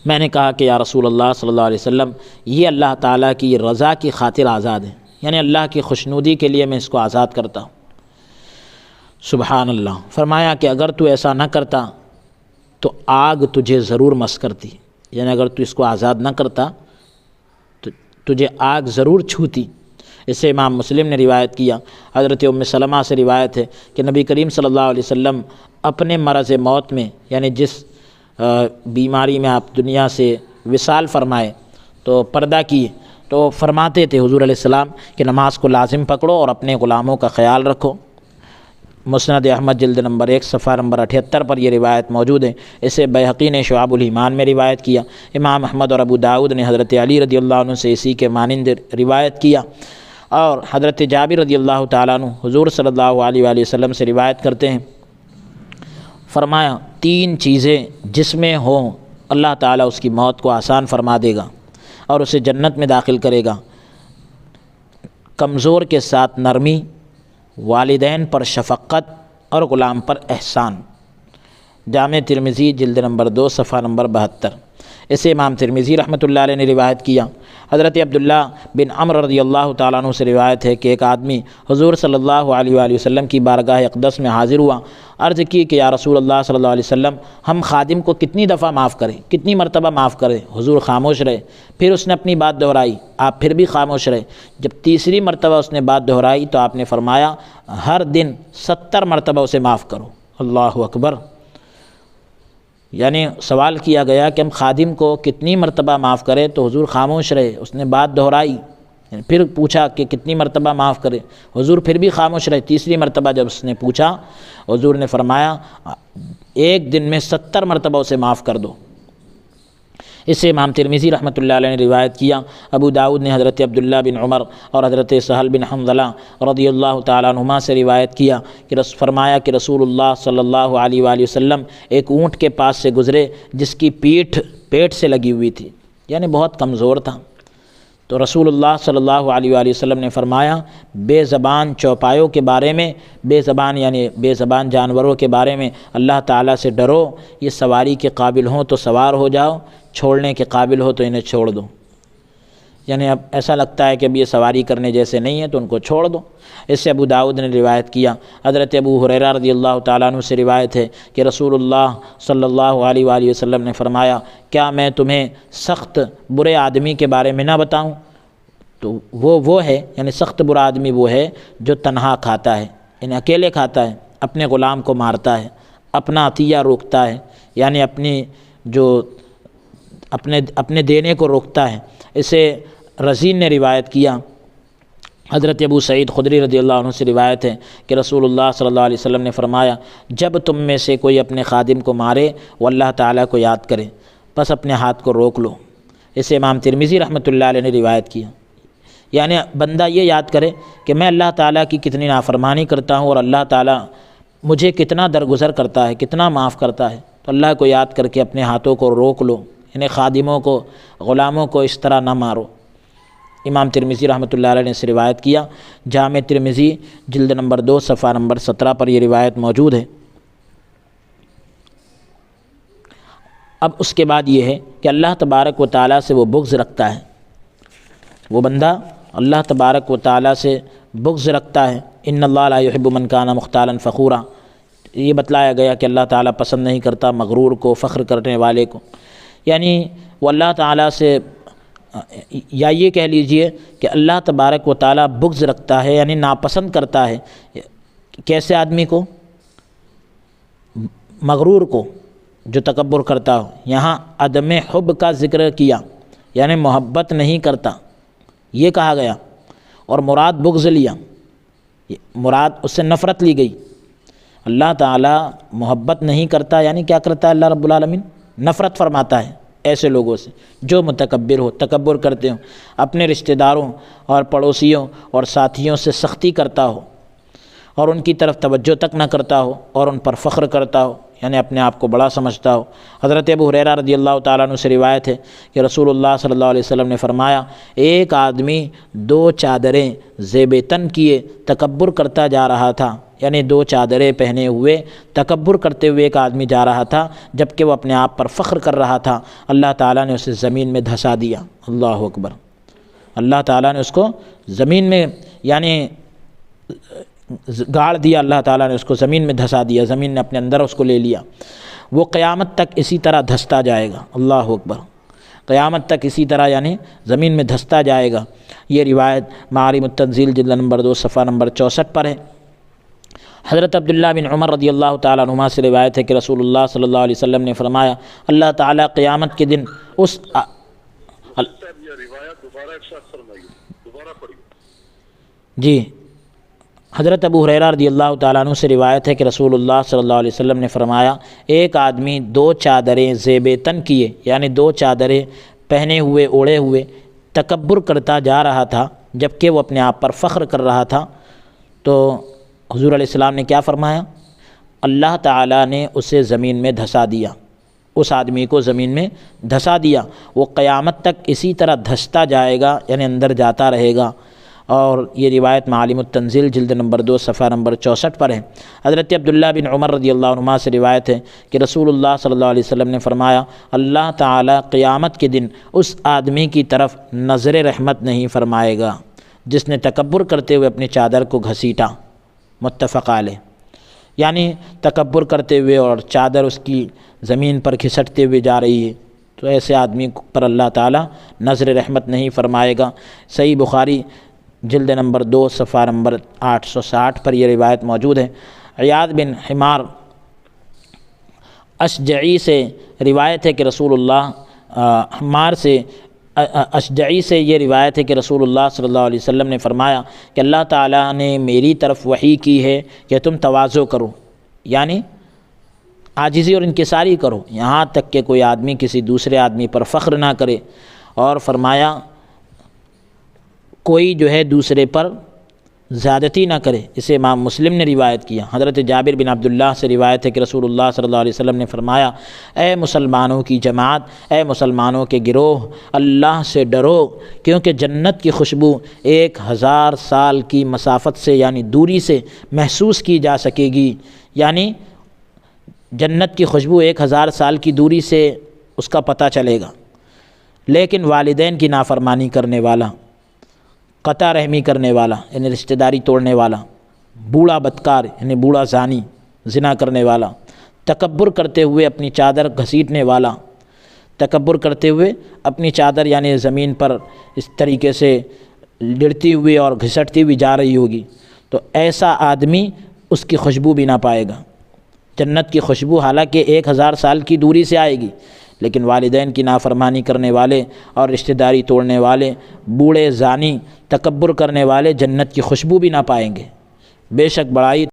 میں نے کہا کہ یا رسول اللہ صلی اللہ علیہ وسلم، یہ اللہ تعالیٰ کی رضا کی خاطر آزاد ہے، یعنی اللہ کی خوشنودی کے لیے میں اس کو آزاد کرتا ہوں۔ سبحان اللہ۔ فرمایا کہ اگر تو ایسا نہ کرتا تو آگ تجھے ضرور مس کرتی، یعنی اگر تو اس کو آزاد نہ کرتا تو تجھے آگ ضرور چھوتی۔ اسے امام مسلم نے روایت کیا۔ حضرت ام سلمہ سے روایت ہے کہ نبی کریم صلی اللہ علیہ وسلم اپنے مرض موت میں یعنی جس بیماری میں آپ دنیا سے وصال فرمائے تو پردہ کیے تو فرماتے تھے حضور علیہ السلام کہ نماز کو لازم پکڑو اور اپنے غلاموں کا خیال رکھو۔ مسند احمد جلد نمبر 1 صفحہ نمبر 78 پر یہ روایت موجود ہے۔ اسے بیہقی نے شعب الایمان میں روایت کیا۔ امام احمد اور ابو داؤد نے حضرت علی رضی اللہ عنہ سے اسی کے مانند روایت کیا، اور حضرت جابر رضی اللہ تعالیٰ عنہ حضور صلی اللہ علیہ وآلہ وسلم سے روایت کرتے ہیں، فرمایا 3 چیزیں جس میں ہوں اللہ تعالیٰ اس کی موت کو آسان فرما دے گا اور اسے جنت میں داخل کرے گا۔ کمزور کے ساتھ نرمی، والدین پر شفقت اور غلام پر احسان۔ جامع ترمذی جلد نمبر 2 صفحہ نمبر 72۔ اسے امام ترمذی رحمۃ اللہ علیہ نے روایت کیا۔ حضرت عبداللہ بن عمرو رضی اللہ تعالیٰ عنہ سے روایت ہے کہ ایک آدمی حضور صلی اللہ علیہ وآلہ وسلم کی بارگاہ اقدس میں حاضر ہوا، عرض کی کہ یا رسول اللہ صلی اللہ علیہ وسلم، ہم خادم کو کتنی دفعہ معاف کریں، کتنی مرتبہ معاف کریں؟ حضور خاموش رہے۔ پھر اس نے اپنی بات دہرائی، آپ پھر بھی خاموش رہے۔ جب تیسری مرتبہ اس نے بات دہرائی تو آپ نے فرمایا ہر دن 70 مرتبہ اسے معاف کرو۔ اللہ اکبر۔ یعنی سوال کیا گیا کہ ہم خادم کو کتنی مرتبہ معاف کریں تو حضور خاموش رہے، اس نے بات دہرائی، پھر پوچھا کہ کتنی مرتبہ معاف کرے، حضور پھر بھی خاموش رہے۔ تیسری مرتبہ جب اس نے پوچھا حضور نے فرمایا 1 دن میں 70 مرتبہ اسے معاف کر دو۔ اسے امام ترمذی رحمۃ اللہ علیہ نے روایت کیا۔ ابو داؤد نے حضرت عبداللہ بن عمر اور حضرت سہل بن حنظلہ رضی اللہ تعالیٰ عنہما سے روایت کیا کہ فرمایا کہ رسول اللہ صلی اللہ علیہ وآلہ وسلم ایک اونٹ کے پاس سے گزرے جس کی پیٹ سے لگی ہوئی تھی، یعنی بہت کمزور تھا۔ تو رسول اللہ صلی اللہ علیہ وآلہ وسلم نے فرمایا بے زبان چوپایوں کے بارے میں، بے زبان یعنی بے زبان جانوروں کے بارے میں اللہ تعالیٰ سے ڈرو، یہ سواری کے قابل ہوں تو سوار ہو جاؤ، چھوڑنے کے قابل ہو تو انہیں چھوڑ دو۔ یعنی اب ایسا لگتا ہے کہ اب یہ سواری کرنے جیسے نہیں ہیں تو ان کو چھوڑ دو۔ اس سے ابو داؤد نے روایت کیا۔ حضرت ابو ہریرہ رضی اللہ تعالیٰ عنہ سے روایت ہے کہ رسول اللہ صلی اللہ علیہ وآلہ وسلم نے فرمایا کیا میں تمہیں سخت برے آدمی کے بارے میں نہ بتاؤں؟ تو وہ ہے یعنی سخت برا آدمی وہ ہے جو تنہا کھاتا ہے، یعنی اکیلے کھاتا ہے، اپنے غلام کو مارتا ہے، اپنا عطیہ روکتا ہے، یعنی اپنے دینے کو روکتا ہے۔ اسے رزین نے روایت کیا۔ حضرت ابو سعید خدری رضی اللہ عنہ سے روایت ہے کہ رسول اللہ صلی اللہ علیہ وسلم نے فرمایا جب تم میں سے کوئی اپنے خادم کو مارے وہ اللہ تعالیٰ کو یاد کرے، بس اپنے ہاتھ کو روک لو۔ اسے امام ترمذی رحمۃ اللہ علیہ نے روایت کیا۔ یعنی بندہ یہ یاد کرے کہ میں اللہ تعالیٰ کی کتنی نافرمانی کرتا ہوں اور اللہ تعالیٰ مجھے کتنا درگزر کرتا ہے، کتنا معاف کرتا ہے، تو اللہ کو یاد کر کے اپنے ہاتھوں کو روک لو، یعنی خادموں کو، غلاموں کو اس طرح نہ مارو۔ امام ترمذی رحمۃ اللہ علیہ نے اس روایت کیا، جامع ترمذی جلد نمبر 2 صفحہ نمبر 17 پر یہ روایت موجود ہے۔ اب اس کے بعد یہ ہے کہ اللہ تبارک و تعالیٰ سے وہ بغض رکھتا ہے، وہ بندہ اللہ تبارک و تعالیٰ سے بغض رکھتا ہے۔ ان اللہ لا يحب من کان مختالا فخورا، یہ بتلایا گیا کہ اللہ تعالیٰ پسند نہیں کرتا مغرور کو، فخر کرنے والے کو، یعنی وہ اللہ تعالیٰ سے، یا یہ کہہ لیجئے کہ اللہ تبارک و تعالیٰ بغض رکھتا ہے یعنی ناپسند کرتا ہے کیسے آدمی کو؟ مغرور کو، جو تکبر کرتا ہو۔ یہاں عدم حب کا ذکر کیا، یعنی محبت نہیں کرتا یہ کہا گیا، اور مراد بغض لیا، مراد اس سے نفرت لی گئی۔ اللہ تعالیٰ محبت نہیں کرتا یعنی کیا کرتا ہے اللہ رب العالمین؟ نفرت فرماتا ہے ایسے لوگوں سے جو متکبر ہو، تکبر کرتے ہوں، اپنے رشتہ داروں اور پڑوسیوں اور ساتھیوں سے سختی کرتا ہو اور ان کی طرف توجہ تک نہ کرتا ہو اور ان پر فخر کرتا ہو، یعنی اپنے آپ کو بڑا سمجھتا ہو۔ حضرت ابو ہریرہ رضی اللہ تعالیٰ عنہ سے روایت ہے کہ رسول اللہ صلی اللہ علیہ وسلم نے فرمایا، ایک آدمی 2 چادریں زیب تن کیے تکبر کرتا جا رہا تھا، یعنی 2 چادریں پہنے ہوئے تکبر کرتے ہوئے ایک آدمی جا رہا تھا، جبکہ وہ اپنے آپ پر فخر کر رہا تھا، اللہ تعالیٰ نے اسے زمین میں دھسا دیا۔ اللہ اکبر، اللہ تعالیٰ نے اس کو زمین میں یعنی گاڑ دیا، اللہ تعالیٰ نے اس کو زمین میں دھسا دیا، زمین نے اپنے اندر اس کو لے لیا۔ وہ قیامت تک اسی طرح دھستا جائے گا۔ اللہ اکبر، قیامت تک اسی طرح یعنی زمین میں دھستا جائے گا۔ یہ روایت معالم التنزیل جلد نمبر 2 صفحہ نمبر 64 پر ہے۔ حضرت عبداللہ بن عمر رضی اللہ تعالیٰ عنہما سے روایت ہے کہ رسول اللہ صلی اللہ علیہ وسلم نے فرمایا، اللہ تعالیٰ قیامت کے دن اس جی حضرت ابو ہریرہ رضی اللہ تعالیٰ عنہ سے روایت ہے کہ رسول اللہ صلی اللہ علیہ وسلم نے فرمایا، ایک آدمی 2 چادریں زیب تن کیے، یعنی 2 چادریں پہنے ہوئے اوڑھے ہوئے تکبر کرتا جا رہا تھا، جبکہ وہ اپنے آپ پر فخر کر رہا تھا، تو حضور علیہ السلام نے کیا فرمایا؟ اللہ تعالیٰ نے اسے زمین میں دھسا دیا، اس آدمی کو زمین میں دھسا دیا، وہ قیامت تک اسی طرح دھستا جائے گا، یعنی اندر جاتا رہے گا۔ اور یہ روایت معالم التنزیل جلد نمبر 2 صفحہ نمبر 64 پر ہے۔ حضرت عبداللہ بن عمر رضی اللہ عنہما سے روایت ہے کہ رسول اللہ صلی اللہ علیہ وسلم نے فرمایا، اللہ تعالیٰ قیامت کے دن اس آدمی کی طرف نظر رحمت نہیں فرمائے گا جس نے تکبر کرتے ہوئے اپنی چادر کو گھسیٹا۔ متفق علیہ، یعنی تکبر کرتے ہوئے اور چادر اس کی زمین پر گھسٹتے ہوئے جا رہی ہے، تو ایسے آدمی پر اللہ تعالیٰ نظر رحمت نہیں فرمائے گا۔ صحیح بخاری جلد نمبر 2 صفحہ نمبر 860 پر یہ روایت موجود ہے۔ عیاض بن حمار اشجعی سے روایت ہے کہ رسول اللہ حمار سے اشجعی سے یہ روایت ہے کہ رسول اللہ صلی اللہ علیہ وسلم نے فرمایا کہ اللہ تعالیٰ نے میری طرف وحی کی ہے کہ تم تواضع کرو، یعنی عاجزی اور انکساری کرو، یہاں تک کہ کوئی آدمی کسی دوسرے آدمی پر فخر نہ کرے، اور فرمایا کوئی جو ہے دوسرے پر زیادتی نہ کرے۔ اسے امام مسلم نے روایت کیا۔ حضرت جابر بن عبداللہ سے روایت ہے کہ رسول اللہ صلی اللہ علیہ وسلم نے فرمایا، اے مسلمانوں کی جماعت، اے مسلمانوں کے گروہ، اللہ سے ڈرو، کیونکہ جنت کی خوشبو 1000 سال کی مسافت سے یعنی دوری سے محسوس کی جا سکے گی، یعنی جنت کی خوشبو 1000 سال کی دوری سے اس کا پتہ چلے گا، لیکن والدین کی نافرمانی کرنے والا، قطع رحمی کرنے والا یعنی رشتہ داری توڑنے والا، بوڑھا بدکار یعنی بوڑھا زانی زنا کرنے والا، تکبر کرتے ہوئے اپنی چادر گھسیٹنے والا، تکبر کرتے ہوئے اپنی چادر یعنی زمین پر اس طریقے سے لڑتی ہوئی اور گھسٹتی ہوئی جا رہی ہوگی، تو ایسا آدمی اس کی خوشبو بھی نہ پائے گا۔ جنت کی خوشبو حالانکہ 1000 سال کی دوری سے آئے گی، لیکن والدین کی نافرمانی کرنے والے اور رشتہ داری توڑنے والے، بوڑھے زانی، تکبر کرنے والے جنت کی خوشبو بھی نہ پائیں گے۔ بے شک بڑائی